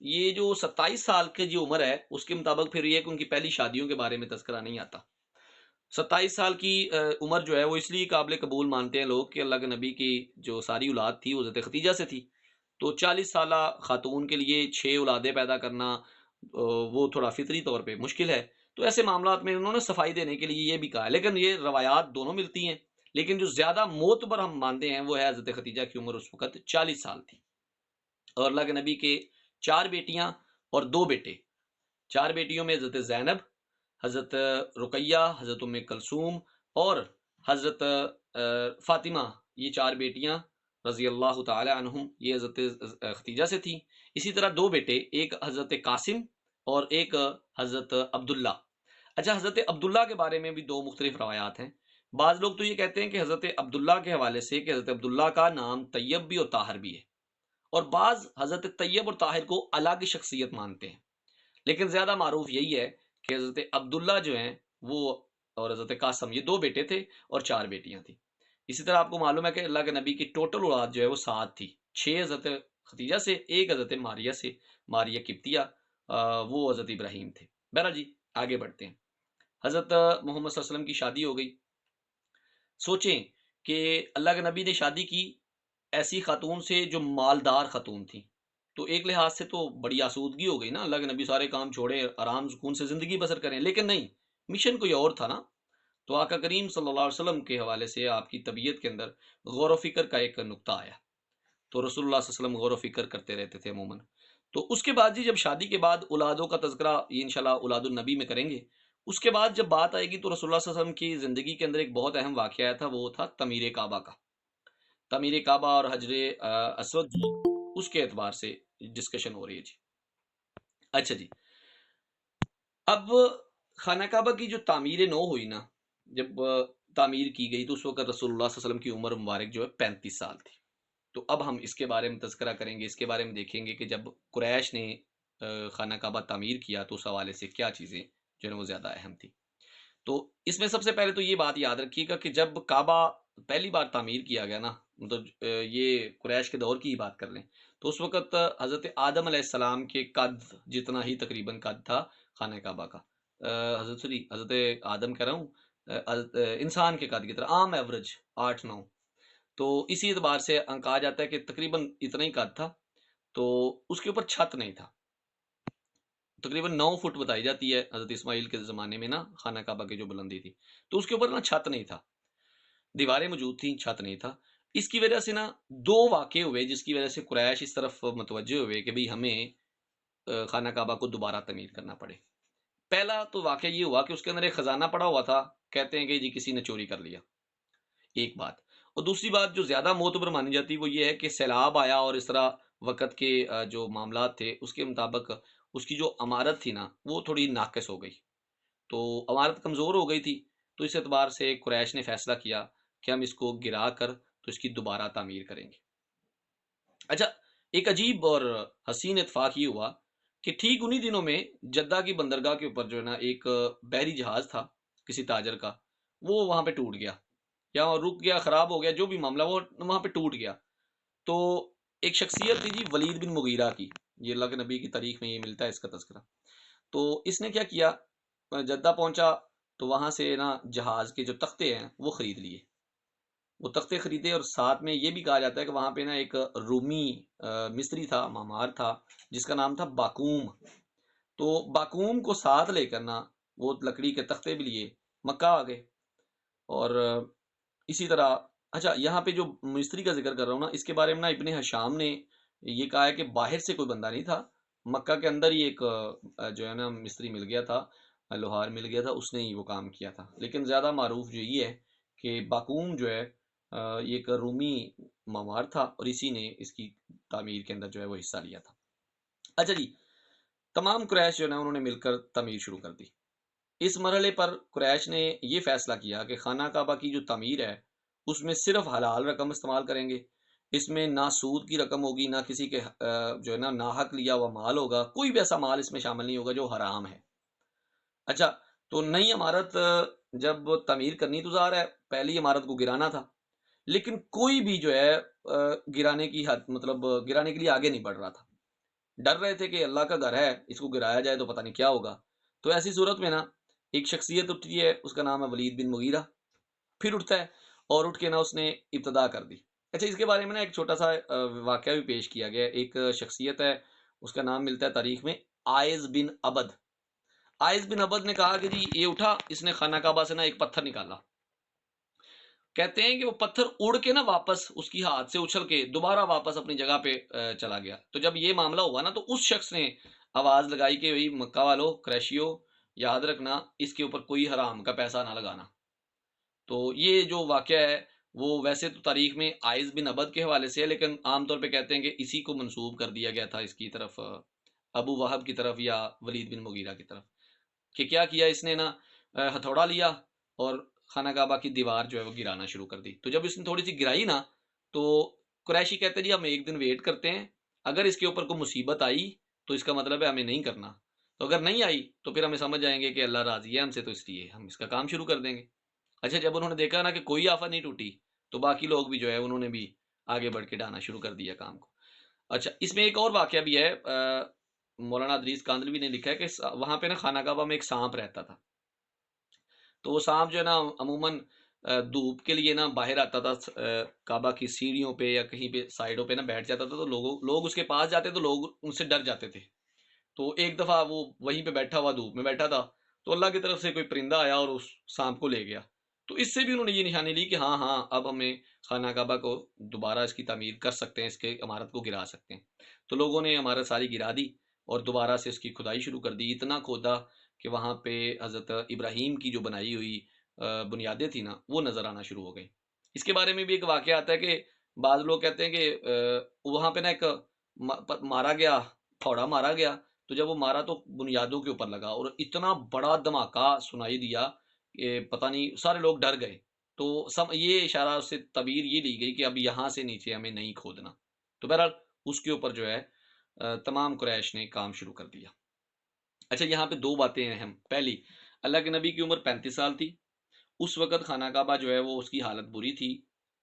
یہ جو 27 سال کی جو عمر ہے، اس کے مطابق پھر یہ ہے کہ ان کی پہلی شادیوں کے بارے میں تذکرہ نہیں آتا۔ 27 سال کی عمر جو ہے وہ اس لیے قابل قبول مانتے ہیں لوگ کہ اللہ کے نبی کی جو ساری اولاد تھی وہ حضرت ختیجہ سے تھی، تو 40 سالہ خاتون کے لیے 6 اولادیں پیدا کرنا وہ تھوڑا فطری طور پہ مشکل ہے، تو ایسے معاملات میں انہوں نے صفائی دینے کے لیے یہ بھی کہا ہے، لیکن یہ روایات دونوں ملتی ہیں، لیکن جو زیادہ معتبر ہم مانتے ہیں وہ ہے حضرت خدیجہ کی عمر اس وقت 40 سال تھی، اور اللہ کے نبی کے 4 بیٹیاں اور 2 بیٹے، 4 بیٹیوں میں حضرت زینب، حضرت رقیہ، حضرت ام کلثوم اور حضرت فاطمہ، یہ 4 بیٹیاں رضی اللہ تعالی عنہم یہ حضرت خدیجہ سے تھیں۔ اسی طرح 2 بیٹے، ایک حضرت قاسم اور ایک حضرت عبداللہ۔ اچھا، حضرت عبداللہ کے بارے میں بھی 2 مختلف روایات ہیں۔ بعض لوگ تو یہ کہتے ہیں کہ حضرت عبداللہ کے حوالے سے کہ حضرت عبداللہ کا نام طیب بھی اور طاہر بھی ہے، اور بعض حضرت طیب اور طاہر کو الگ شخصیت مانتے ہیں، لیکن زیادہ معروف یہی ہے کہ حضرت عبداللہ جو ہیں وہ اور حضرت قاسم یہ 2 بیٹے تھے اور 4 بیٹیاں تھیں۔ اسی طرح آپ کو معلوم ہے کہ اللہ کے نبی کی ٹوٹل اولاد جو ہے وہ 7 تھی، 6 حضرت خدیجہ سے، 1 حضرت ماریہ سے، ماریہ قبطیہ، وہ حضرت ابراہیم تھے۔ بہرحال جی آگے بڑھتے ہیں۔ حضرت محمد صلی اللہ علیہ وسلم کی شادی ہو گئی۔ سوچیں کہ اللہ کے نبی نے شادی کی ایسی خاتون سے جو مالدار خاتون تھی، تو ایک لحاظ سے تو بڑی آسودگی ہو گئی نا، اللہ کے نبی سارے کام چھوڑے آرام سکون سے زندگی بسر کریں، لیکن نہیں، مشن کوئی اور تھا نا۔ تو آقا کریم صلی اللہ علیہ وسلم کے حوالے سے آپ کی طبیعت کے اندر غور و فکر کا ایک نقطہ آیا، تو رسول اللہ صلی اللہ علیہ وسلم غور و فکر کرتے رہتے تھے عموماً۔ تو اس کے بعد جی جب شادی کے بعد اولادوں کا تذکرہ یہ انشاءاللہ اولاد النبی میں کریں گے، اس کے بعد جب بات آئے گی تو رسول اللہ صلی اللہ علیہ وسلم کی زندگی کے اندر ایک بہت اہم واقعہ آیا تھا، وہ تھا تعمیر کعبہ کا۔ تعمیر کعبہ اور حجر اسود جی، اس کے اعتبار سے ڈسکشن ہو رہی ہے جی۔ اچھا جی، اب خانہ کعبہ کی جو تعمیر نو ہوئی نا، جب تعمیر کی گئی تو اس وقت رسول اللہ صلی اللہ علیہ وسلم کی عمر مبارک جو ہے 35 سال تھی۔ تو اب ہم اس کے بارے میں تذکرہ کریں گے، اس کے بارے میں دیکھیں گے کہ جب قریش نے خانہ کعبہ تعمیر کیا تو اس حوالے سے کیا چیزیں جو ہے وہ زیادہ اہم تھی۔ تو اس میں سب سے پہلے تو یہ بات یاد رکھیے گا کہ جب کعبہ پہلی بار تعمیر کیا گیا نا، مطلب یہ قریش کے دور کی ہی بات کر لیں، تو اس وقت حضرت آدم علیہ السلام کے قد جتنا ہی تقریباً قد تھا خانہ کعبہ کا، حضرت آدم کہہ رہا ہوں، انسان کے قد کی طرح عام ایوریج 8-9، تو اسی اعتبار سے کہا جاتا ہے کہ تقریباً اتنا ہی قد تھا۔ تو اس کے اوپر چھت نہیں تھا، تقریباً 9 فٹ بتائی جاتی ہے حضرت اسماعیل کے زمانے میں نا خانہ کعبہ کی جو بلندی تھی، تو اس کے اوپر نا چھت نہیں تھا، دیواریں موجود تھیں، چھت نہیں تھا۔ اس کی وجہ سے نا 2 واقعے ہوئے جس کی وجہ سے قریش اس طرف متوجہ ہوئے کہ بھئی ہمیں خانہ کعبہ کو دوبارہ تعمیر کرنا پڑے۔ پہلا تو واقعہ یہ ہوا کہ اس کے اندر ایک خزانہ پڑا ہوا تھا، کہتے ہیں کہ جی کسی نے چوری کر لیا، ایک بات۔ اور دوسری بات جو زیادہ معتبر مانی جاتی وہ یہ ہے کہ سیلاب آیا اور اس طرح وقت کے جو معاملات تھے اس کے مطابق اس کی جو عمارت تھی نا وہ تھوڑی ناقص ہو گئی، تو عمارت کمزور ہو گئی تھی، تو اس اعتبار سے قریش نے فیصلہ کیا کہ ہم اس کو گرا کر تو اس کی دوبارہ تعمیر کریں گے۔ اچھا، ایک عجیب اور حسین اتفاق یہ ہوا کہ ٹھیک انہی دنوں میں جدہ کی بندرگاہ کے اوپر جو ہے نا ایک بحری جہاز تھا کسی تاجر کا، وہ وہاں پہ ٹوٹ گیا یا رک گیا، خراب ہو گیا، جو بھی معاملہ وہ وہاں پہ ٹوٹ گیا۔ تو ایک شخصیت تھی جی ولید بن مغیرہ کی، یہ اللہ کے نبی کی تاریخ میں یہ ملتا ہے اس کا تذکرہ۔ تو اس نے کیا کیا، جدہ پہنچا تو وہاں سے نا جہاز کے جو تختے ہیں وہ خرید لیے، وہ تختے خریدے، اور ساتھ میں یہ بھی کہا جاتا ہے کہ وہاں پہ نا ایک رومی مصری تھا، معمار تھا، جس کا نام تھا باقوم۔ تو باقوم کو ساتھ لے کر نا وہ لکڑی کے تختے بھی لیے مکہ آ گئے۔ اور اسی طرح اچھا یہاں پہ جو مستری کا ذکر کر رہا ہوں نا، اس کے بارے میں نا ابن حشام نے یہ کہا ہے کہ باہر سے کوئی بندہ نہیں تھا، مکہ کے اندر ہی ایک جو ہے نا مستری مل گیا تھا، لوہار مل گیا تھا، اس نے ہی وہ کام کیا تھا۔ لیکن زیادہ معروف جو یہ ہے کہ باقوم جو ہے یہ ایک رومی معمار تھا اور اسی نے اس کی تعمیر کے اندر جو ہے وہ حصہ لیا تھا۔ اچھا جی، تمام قریش جو ہے نا انہوں نے مل کر تعمیر شروع کر دی۔ اس مرحلے پر قریش نے یہ فیصلہ کیا کہ خانہ کعبہ کی جو تعمیر ہے اس میں صرف حلال رقم استعمال کریں گے، اس میں نہ سود کی رقم ہوگی، نہ کسی کے جو ہے نا ناحق لیا ہوا مال ہوگا، کوئی بھی ایسا مال اس میں شامل نہیں ہوگا جو حرام ہے۔ اچھا، تو نئی عمارت جب تعمیر کرنی تو ظاہر ہے پہلی عمارت کو گرانا تھا، لیکن کوئی بھی جو ہے گرانے کی حد مطلب گرانے کے لیے آگے نہیں بڑھ رہا تھا، ڈر رہے تھے کہ اللہ کا گھر ہے، اس کو گرایا جائے تو پتہ نہیں کیا ہوگا۔ تو ایسی صورت میں نا ایک شخصیت اٹھتی ہے، اس کا نام ہے ولید بن مغیرہ، پھر اٹھتا ہے اور اٹھ کے نا اس نے ابتدا کر دی۔ اچھا، اس کے بارے میں نا ایک چھوٹا سا واقعہ بھی پیش کیا گیا ہے۔ ایک شخصیت ہے، اس کا نام ملتا ہے تاریخ میں آئز بن عبد۔ آئز بن عبد نے کہا کہ جی یہ اٹھا، اس نے خانہ کعبہ سے نا ایک پتھر نکالا کہتے ہیں کہ وہ پتھر اڑ کے نا واپس اس کی ہاتھ سے اچھل کے دوبارہ واپس اپنی جگہ پہ چلا گیا. تو جب یہ معاملہ ہوا نا تو اس شخص نے آواز لگائی کہ بھائی مکہ والو، قریشیو، یاد رکھنا اس کے اوپر کوئی حرام کا پیسہ نہ لگانا. تو یہ جو واقعہ ہے وہ ویسے تو تاریخ میں عائز بن عبد کے حوالے سے ہے، لیکن عام طور پہ کہتے ہیں کہ اسی کو منسوب کر دیا گیا تھا اس کی طرف، ابو وہب کی طرف یا ولید بن مغیرہ کی طرف، کہ کیا کیا اس نے نا ہتھوڑا لیا اور خانہ کعبہ کی دیوار جو ہے وہ گرانا شروع کر دی. تو جب اس نے تھوڑی سی گرائی نا تو قریشی کہتے ہیں جی ہم ایک دن ویٹ کرتے ہیں، اگر اس کے اوپر کوئی مصیبت آئی تو اس کا مطلب ہے ہمیں نہیں کرنا، تو اگر نہیں آئی تو پھر ہمیں سمجھ جائیں گے کہ اللہ راضی ہے ہم سے، تو اس لیے ہم اس کا کام شروع کر دیں گے. اچھا جب انہوں نے دیکھا نا کہ کوئی آفت نہیں ٹوٹی تو باقی لوگ بھی جو ہے انہوں نے بھی آگے بڑھ کے ڈانا شروع کر دیا کام کو. اچھا اس میں ایک اور واقعہ بھی ہے، مولانا ادریس کاندلوی نے لکھا ہے کہ وہاں پہ نا خانہ کعبہ میں ایک سانپ رہتا تھا. تو وہ سانپ جو ہے نا عموماً دھوپ کے لیے نا باہر آتا تھا، کعبہ کی سیڑھیوں پہ یا کہیں پہ سائڈوں پہ نا بیٹھ جاتا تھا، تو لوگ اس کے پاس جاتے تو لوگ ان سے ڈر جاتے تھے. تو ایک دفعہ وہ وہیں پہ بیٹھا ہوا دھوپ میں بیٹھا تھا تو اللہ کی طرف سے کوئی پرندہ آیا اور اس سانپ کو لے گیا. تو اس سے بھی انہوں نے یہ نشانی لی کہ ہاں ہاں اب ہمیں خانہ کعبہ کو دوبارہ اس کی تعمیر کر سکتے ہیں، اس کے عمارت کو گرا سکتے ہیں. تو لوگوں نے عمارت ساری گرا دی اور دوبارہ سے اس کی کھدائی شروع کر دی. اتنا کھودا کہ وہاں پہ حضرت ابراہیم کی جو بنائی ہوئی بنیادیں تھیں نا وہ نظر آنا شروع ہو گئی. اس کے بارے میں بھی ایک واقعہ آتا ہے کہ بعض لوگ کہتے ہیں کہ وہاں پہ نا ایک مارا گیا، پھوڑا مارا گیا، تو جب وہ مارا تو بنیادوں کے اوپر لگا اور اتنا بڑا دھماکہ سنائی دیا کہ پتہ نہیں سارے لوگ ڈر گئے. تو یہ اشارہ سے تعبیر یہ لی گئی کہ اب یہاں سے نیچے ہمیں نہیں کھودنا. تو بہرحال اس کے اوپر جو ہے تمام قریش نے کام شروع کر دیا. اچھا یہاں پہ دو باتیں ہیں اہم. پہلی، اللہ کے نبی کی عمر 35 سال تھی. اس وقت خانہ کعبہ جو ہے وہ اس کی حالت بری تھی،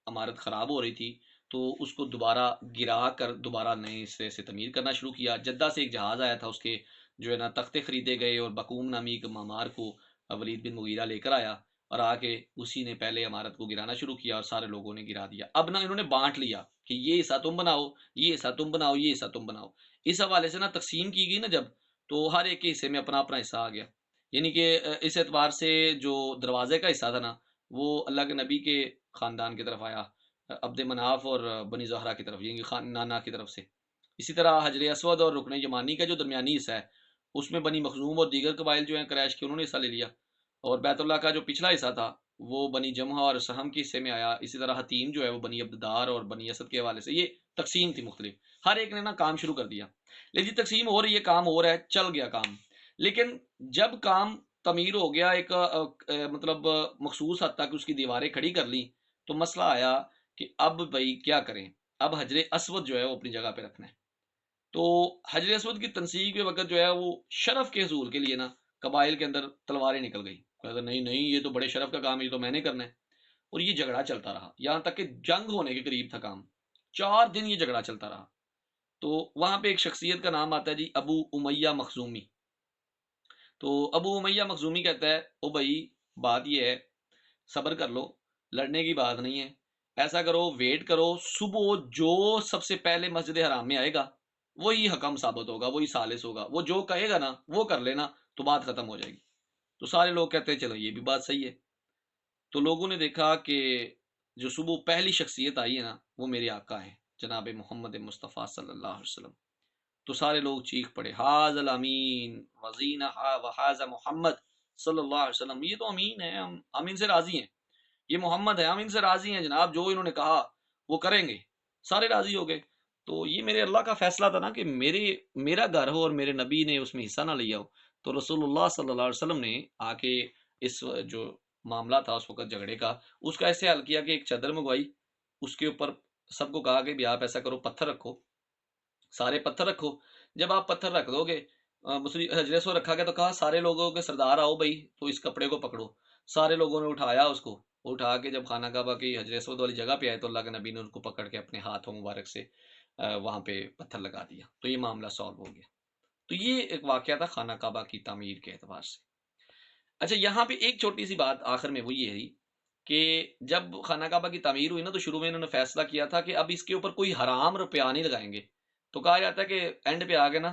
عمارت خراب ہو رہی تھی، تو اس کو دوبارہ گرا کر دوبارہ نئے سرے سے تعمیر کرنا شروع کیا. جدہ سے ایک جہاز آیا تھا، اس کے جو ہے نا تختے خریدے گئے اور بقوم نامی ایک معمار کو ولید بن مغیرہ لے کر آیا اور آ کے اسی نے پہلے عمارت کو گرانا شروع کیا اور سارے لوگوں نے گرا دیا. اب نا انہوں نے بانٹ لیا کہ یہ حصہ تم بناؤ، یہ حصہ تم بناؤ، یہ حصہ تم بناؤ. اس حوالے سے نا تقسیم کی گئی نا جب، تو ہر ایک کے حصے میں اپنا اپنا حصہ آ گیا. یعنی کہ اس اعتبار سے جو دروازے کا حصہ تھا نا وہ اللہ کے نبی کے خاندان کی طرف آیا، عبد مناف اور بنی زہرہ کی طرف، یعنی نانا کی طرف سے. اسی طرح حجر اسود اور رکن یمانی کا جو درمیانی حصہ ہے اس میں بنی مخزوم اور دیگر قبائل جو ہیں قریش کے، انہوں نے حصہ لے لیا. اور بیت اللہ کا جو پچھلا حصہ تھا وہ بنی جمحہ اور سہم کے حصے میں آیا. اسی طرح حتیم جو ہے وہ بنی عبددار اور بنی اسد کے حوالے سے. یہ تقسیم تھی مختلف، ہر ایک نے نا کام شروع کر دیا. لیکن تقسیم ہو رہی ہے، کام ہو رہا ہے، چل گیا کام. لیکن جب کام تعمیر ہو گیا، ایک مطلب مخصوص حد تک اس کی دیواریں کھڑی کر لی، تو مسئلہ آیا کہ اب بھائی کیا کریں. اب حجر اسود جو ہے وہ اپنی جگہ پہ رکھنا ہے. تو حجر اسود کی تنصیب کے وقت جو ہے وہ شرف کے حصول کے لیے نا قبائل کے اندر تلواریں نکل گئی. نہیں نہیں یہ تو بڑے شرف کا کام ہے، یہ تو میں نے کرنا ہے. اور یہ جھگڑا چلتا رہا یہاں تک کہ جنگ ہونے کے قریب تھا کام. 4 دن یہ جھگڑا چلتا رہا. تو وہاں پہ ایک شخصیت کا نام آتا ہے جی ابو امیہ مخزومی. تو ابو امیہ مخزومی کہتا ہے او بھائی بات یہ ہے، صبر کر لو، لڑنے کی بات نہیں ہے. ایسا کرو، ویٹ کرو، صبح جو سب سے پہلے مسجد حرام میں آئے گا وہی حکم ثابت ہوگا، وہی ثالث ہوگا، وہ جو کہے گا نا وہ کر لینا، تو بات ختم ہو جائے گی. تو سارے لوگ کہتے ہیں چلو یہ بھی بات صحیح ہے. تو لوگوں نے دیکھا کہ جو صبح پہلی شخصیت آئی ہے نا وہ میرے آقا ہیں جناب محمد مصطفیٰ صلی اللہ علیہ وسلم. تو سارے لوگ چیخ پڑے حاذ الامین وزین وحاذ محمد صلی اللہ علیہ وسلم. یہ تو امین ہے، ہم ان سے راضی ہیں، یہ محمد ہے، ہم ان سے راضی ہیں جناب، جو انہوں نے کہا وہ کریں گے. سارے راضی ہو گئے. تو یہ میرے اللہ کا فیصلہ تھا نا کہ میرا گھر ہو اور میرے نبی نے اس میں حصہ نہ لیا ہو. تو رسول اللہ صلی اللہ علیہ وسلم نے آ کے اس جو معاملہ تھا اس وقت جھگڑے کا، اس کا ایسے حل کیا کہ ایک چادر منگوائی، اس کے اوپر سب کو کہا کہ بھی آپ ایسا کرو پتھر رکھو، سارے پتھر رکھو. جب آپ پتھر رکھ دو گے، حجر اسود رکھا گیا تو کہا سارے لوگوں کے سردار آؤ بھائی تو اس کپڑے کو پکڑو. سارے لوگوں نے اٹھایا اس کو، اٹھا کے جب خانہ کعبہ کی حجر اسود والی جگہ پہ آئے تو اللہ کے نبی نے ان کو پکڑ کے اپنے ہاتھوں مبارک سے وہاں پہ پتھر لگا دیا. تو یہ معاملہ سالو ہو گیا. تو یہ ایک واقعہ تھا خانہ کعبہ کی تعمیر کے اعتبار سے. اچھا یہاں پہ ایک چھوٹی سی بات آخر میں وہ یہ ہے کہ جب خانہ کعبہ کی تعمیر ہوئی نا تو شروع میں انہوں نے فیصلہ کیا تھا کہ اب اس کے اوپر کوئی حرام روپیہ نہیں لگائیں گے. تو کہا جاتا ہے کہ اینڈ پہ آگے نا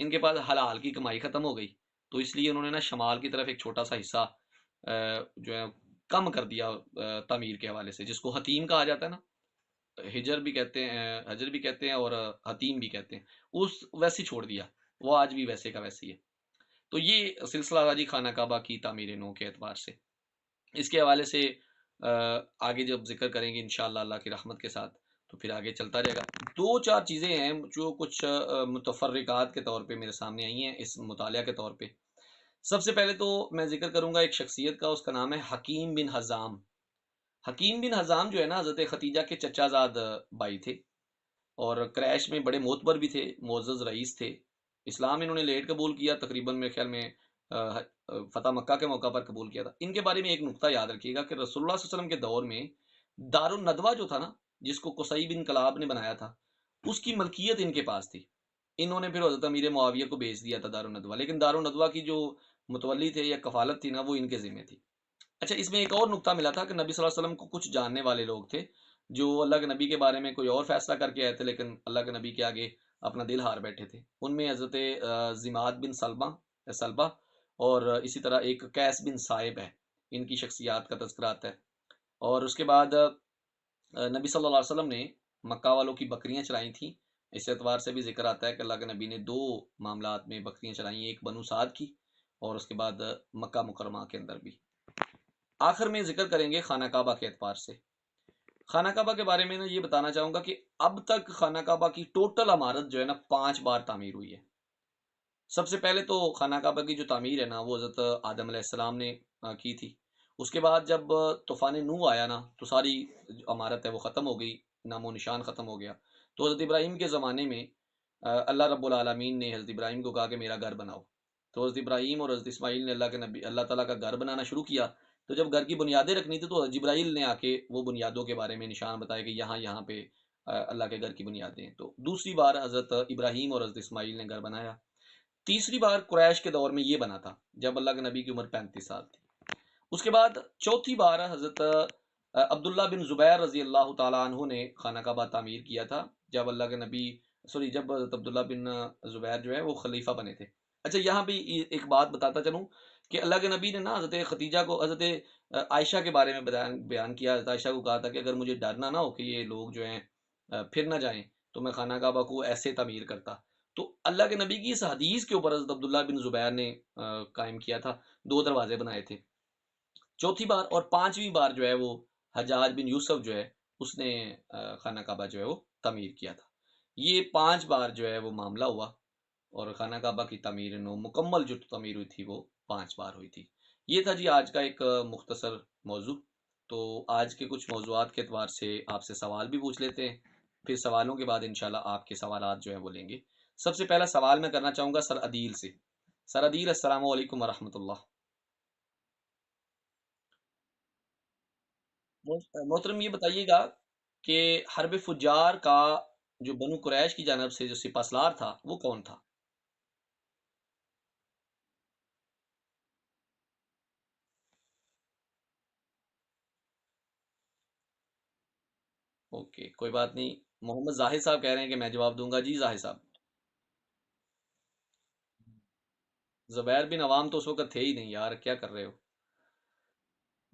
ان کے پاس حلال کی کمائی ختم ہو گئی. تو اس لیے انہوں نے نا شمال کی طرف ایک چھوٹا سا حصہ جو ہے کم کر دیا تعمیر کے حوالے سے، جس کو حتیم کہا جاتا ہے نا، ہجر بھی کہتے ہیں، حجر بھی کہتے ہیں اور حتیم بھی کہتے ہیں، اس ویسے چھوڑ دیا، وہ آج بھی ویسے کا ویسے ہی ہے۔ تو یہ سلسلہ راجی خانہ کعبہ کی تعمیر نو کے اعتبار سے، اس کے حوالے سے آگے جب ذکر کریں گے انشاءاللہ اللہ کی رحمت کے ساتھ تو پھر آگے چلتا رہے گا۔ دو چار چیزیں ہیں جو کچھ متفرقات کے طور پہ میرے سامنے آئی ہیں اس مطالعہ کے طور پہ۔ سب سے پہلے تو میں ذکر کروں گا ایک شخصیت کا، اس کا نام ہے حکیم بن حزام۔ حکیم بن حزام جو ہے نا حضرت خدیجہ کے چچا زاد بھائی تھے، اور قریش میں بڑے معتبر بھی تھے، معزز رئیس تھے۔ اسلام انہوں نے لیٹ قبول کیا، تقریباً میرے خیال میں فتح مکہ کے موقع پر قبول کیا تھا۔ ان کے بارے میں ایک نقطہ یاد رکھیے گا کہ رسول اللہ صلی اللہ علیہ وسلم کے دور میں دار الندوہ جو تھا نا، جس کو قصی بن کلاب نے بنایا تھا، اس کی ملکیت ان کے پاس تھی۔ انہوں نے پھر حضرت امیر معاویہ کو بیچ دیا تھا دار الندوہ، لیکن دار الندوہ کی جو متولی تھے یا کفالت تھی نا، وہ ان کے ذمہ تھی۔ اچھا، اس میں ایک اور نقطہ ملا تھا کہ نبی صلی اللہ علیہ وسلم کو کچھ جاننے والے لوگ تھے جو اللہ کے نبی کے بارے میں کوئی اور فیصلہ کر کے آئے تھے، لیکن اللہ کے نبی کے آگے اپنا دل ہار بیٹھے تھے۔ ان میں حضرت زماد بن سلبہ اور اسی طرح ایک قیس بن صائب ہے، ان کی شخصیات کا تذکرہ آتا ہے۔ اور اس کے بعد نبی صلی اللہ علیہ وسلم نے مکہ والوں کی بکریاں چرائی تھیں، اس اعتبار سے بھی ذکر آتا ہے کہ اللہ کے نبی نے دو معاملات میں بکریاں چرائیں، ایک بنو سعد کی اور اس کے بعد مکہ مکرمہ کے اندر بھی۔ آخر میں ذکر کریں گے خانہ کعبہ کے اعتبار سے۔ خانہ کعبہ کے بارے میں یہ بتانا چاہوں گا کہ اب تک خانہ کعبہ کی ٹوٹل عمارت جو ہے نا 5 بار تعمیر ہوئی ہے۔ سب سے پہلے تو خانہ کعبہ کی جو تعمیر ہے نا وہ حضرت آدم علیہ السلام نے کی تھی۔ اس کے بعد جب طوفان نوح آیا نا تو ساری جو عمارت ہے وہ ختم ہو گئی، نام و نشان ختم ہو گیا۔ تو حضرت ابراہیم کے زمانے میں اللہ رب العالمین نے حضرت ابراہیم کو کہا کہ میرا گھر بناؤ۔ تو حضرت ابراہیم اور حضرت اسماعیل نے اللہ تعالیٰ کا گھر بنانا شروع کیا۔ تو جب گھر کی بنیادیں رکھنی تھی تو جبرائیل نے آ کے وہ بنیادوں کے بارے میں نشان بتایا کہ یہاں پہ اللہ کے گھر کی بنیادیں ہیں۔ تو دوسری بار حضرت ابراہیم اور حضرت اسماعیل نے گھر بنایا۔ تیسری بار قریش کے دور میں یہ بنا تھا جب اللہ کے نبی کی عمر 35 سال تھی۔ اس کے بعد چوتھی بار حضرت عبداللہ بن زبیر رضی اللہ تعالیٰ عنہ نے خانہ کعبہ تعمیر کیا تھا، جب اللہ کے نبی جب حضرت عبداللہ بن زبیر جو ہے وہ خلیفہ بنے تھے۔ اچھا، یہاں بھی ایک بات بتاتا چلوں کہ اللہ کے نبی نے نا حضرت خدیجہ کو، حضرت عائشہ کے بارے میں بیان کیا۔ حضرت عائشہ کو کہا تھا کہ اگر مجھے ڈرنا نہ ہو کہ یہ لوگ جو ہیں پھر نہ جائیں تو میں خانہ کعبہ کو ایسے تعمیر کرتا۔ تو اللہ کے نبی کی اس حدیث کے اوپر حضرت عبداللہ بن زبیر نے قائم کیا تھا، 2 دروازے بنائے تھے۔ چوتھی بار اور 5ویں بار جو ہے وہ حجاج بن یوسف جو ہے اس نے خانہ کعبہ جو ہے وہ تعمیر کیا تھا۔ یہ 5 بار جو ہے وہ معاملہ ہوا، اور خانہ کعبہ کی تعمیر نو مکمل جو تعمیر ہوئی تھی وہ 5 بار ہوئی تھی۔ یہ تھا جی آج کا ایک مختصر موضوع۔ تو آج کے کچھ موضوعات کے اعتبار سے آپ سے سوال بھی پوچھ لیتے ہیں، پھر سوالوں کے بعد انشاءاللہ آپ کے سوالات جو ہیں وہ لیں گے۔ سب سے پہلا سوال میں کرنا چاہوں گا سر عدیل سے۔ سر عدیل، السلام علیکم ورحمۃ اللہ۔ محترم یہ بتائیے گا کہ حرب فجار کا جو بنو قریش کی جانب سے جو سپہ سالار تھا وہ کون تھا؟ اوکے، کوئی بات نہیں۔ محمد زاہد صاحب کہہ رہے ہیں کہ میں جواب دوں گا۔ جی زاہد صاحب۔ زبیر بن عوام تو اس وقت تھے ہی نہیں یار، کیا کر رہے ہو؟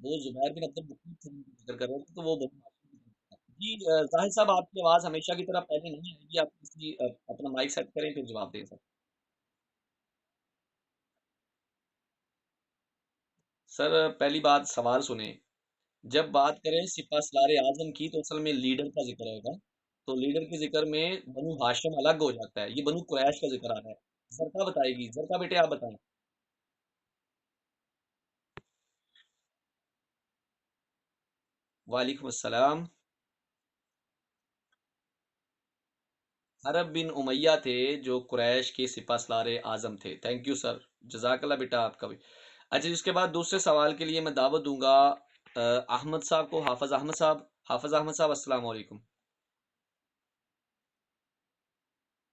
وہ زبیر بن عبد المطلب سے ذکر کر رہے تھے تو وہ بنو ہاشم کی طرف تھا۔ جی زاہد صاحب، آپ کی آواز ہمیشہ کی طرح پہلے نہیں آئے گی، آپ کسی اپنا مائک سیٹ کریں پھر جواب دیں سر۔ سر پہلی بات سوال سنیں۔ جب بات کریں سپہ سالار اعظم کی تو اصل میں لیڈر کا ذکر ہوگا، تو لیڈر کے ذکر میں بنو ہاشم الگ ہو جاتا ہے، یہ بنو قریش کا ذکر آ رہا ہے۔ زرکا بتائے گی، زرکا بیٹے آپ بتائیں۔ وعلیکم السلام۔ حرب بن امیہ تھے جو قریش کے سپہ سالار اعظم تھے۔ تھینک یو سر، جزاک اللہ بیٹا آپ کا بھی۔ اچھا، اس کے بعد دوسرے سوال کے لیے میں دعوت دوں گا احمد صاحب کو، حافظ احمد صاحب۔ حافظ احمد صاحب، السلام علیکم۔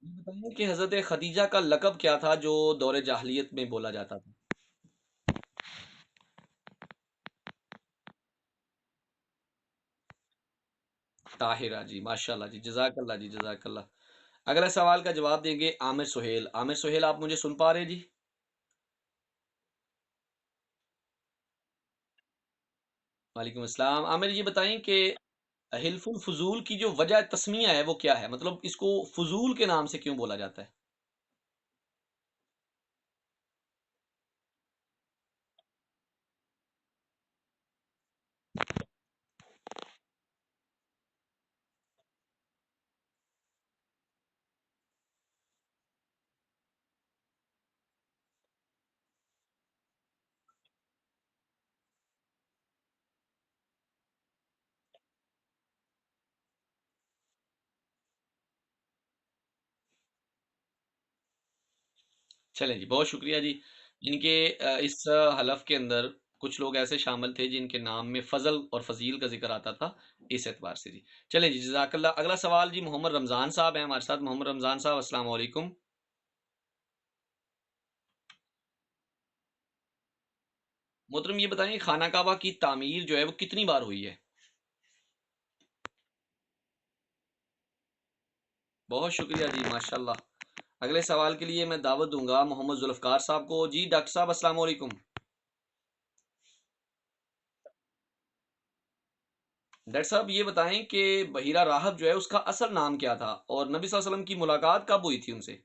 یہ بتائیے کہ حضرت خدیجہ کا لقب کیا تھا جو دور جاہلیت میں بولا جاتا تھا؟ طاہرہ، جی ماشاء اللہ جی، جزاک اللہ جی، جزاک اللہ۔ اگلا سوال کا جواب دیں گے عامر سہیل۔ عامر سہیل، آپ مجھے سن پا رہے ہیں جی؟ وعلیکم السلام عامر، یہ بتائیں کہ حلف الفضول کی جو وجہ تسمیہ ہے وہ کیا ہے؟ مطلب اس کو فضول کے نام سے کیوں بولا جاتا ہے؟ چلیں جی، بہت شکریہ جی. ان کے اس حلف کے اندر کچھ لوگ ایسے شامل تھے جن کے نام میں فضل اور فضیل کا ذکر آتا تھا، اس اعتبار سے جی. چلیں جی، جزاک اللہ. اگلا سوال جی محمد رمضان صاحب ہیں ہمارے ساتھ. محمد رمضان صاحب السلام علیکم. محترم یہ بتائیں خانہ کعبہ کی تعمیر جو ہے وہ کتنی بار ہوئی ہے؟ بہت شکریہ جی، ماشاءاللہ. اگلے سوال کے لیے میں دعوت دوں گا محمد ذوالفقار صاحب کو. جی ڈاکٹر صاحب السلام علیکم. ڈاکٹر صاحب یہ بتائیں کہ بحیرہ راہب جو ہے اس کا اصل نام کیا تھا، اور نبی صلی اللہ علیہ وسلم کی ملاقات کب ہوئی تھی ان سے؟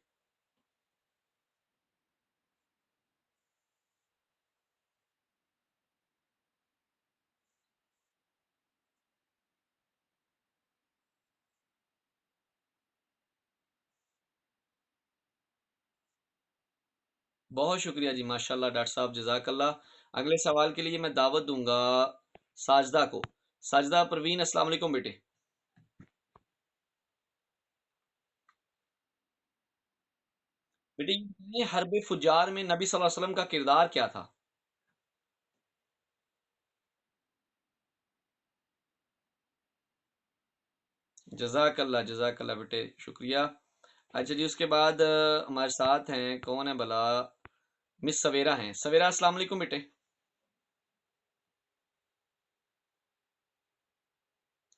بہت شکریہ جی، ماشاءاللہ ڈاکٹر صاحب، جزاک اللہ. اگلے سوال کے لیے میں دعوت دوں گا ساجدہ کو. ساجدہ پروین السلام علیکم بیٹے. بیٹے یہ بتائیں، حرب فجار میں نبی صلی اللہ علیہ وسلم کا کردار کیا تھا؟ جزاک اللہ، جزاک اللہ بیٹے، شکریہ. اچھا جی، اس کے بعد ہمارے ساتھ ہیں، کون ہے بلا؟ مس سویرا ہیں. سویرا السلام علیکم بیٹے.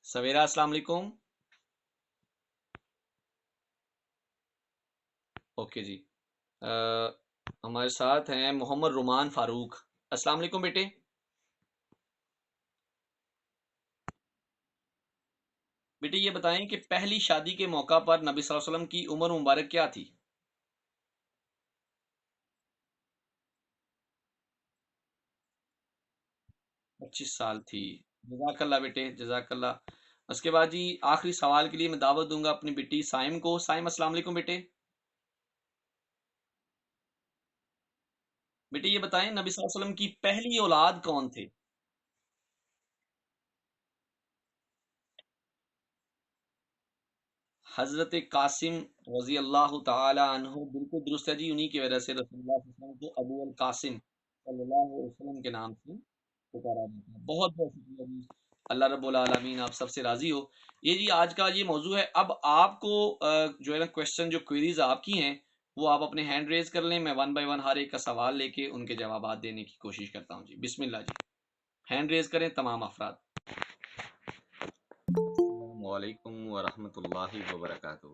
سویرا السلام علیکم. اوکے جی. ہمارے ساتھ ہیں محمد رومان فاروق. السلام علیکم بیٹے. بیٹے یہ بتائیں کہ پہلی شادی کے موقع پر نبی صلی اللہ علیہ وسلم کی عمر مبارک کیا تھی؟ 25 سال تھی. جزاک اللہ بیٹے، جزاک اللہ. اس کے بعد جی آخری سوال کے لیے میں دعوت دوں گا اپنی بیٹی سائم کو. سائم السلام علیکم بیٹے. بیٹے یہ بتائیں نبی صلی اللہ علیہ وسلم کی پہلی اولاد کون تھے؟ حضرت قاسم رضی اللہ تعالی عنہ، بالکل درست ہے جی. انہی کی وجہ سے رسول اللہ صلی اللہ علیہ وسلم کو ابو القاسم صلی اللہ علیہ وسلم کے نام سے پکارا جاتا ہے. بہت بہت شکریہ جی. اللہ رب العالمین آپ سب سے راضی ہو. یہ جی آج کا یہ موضوع ہے. اب آپ کو جو ہے نا کوشچن، جو کوئریز آپ کی ہیں وہ آپ اپنے ہینڈ ریز کر لیں. میں ون بائی ون ہر ایک کا سوال لے کے ان کے جوابات دینے کی کوشش کرتا ہوں جی. بسم اللہ جی. ہینڈ ریز کریں تمام افراد. السلام علیکم ورحمۃ اللہ وبرکاتہ.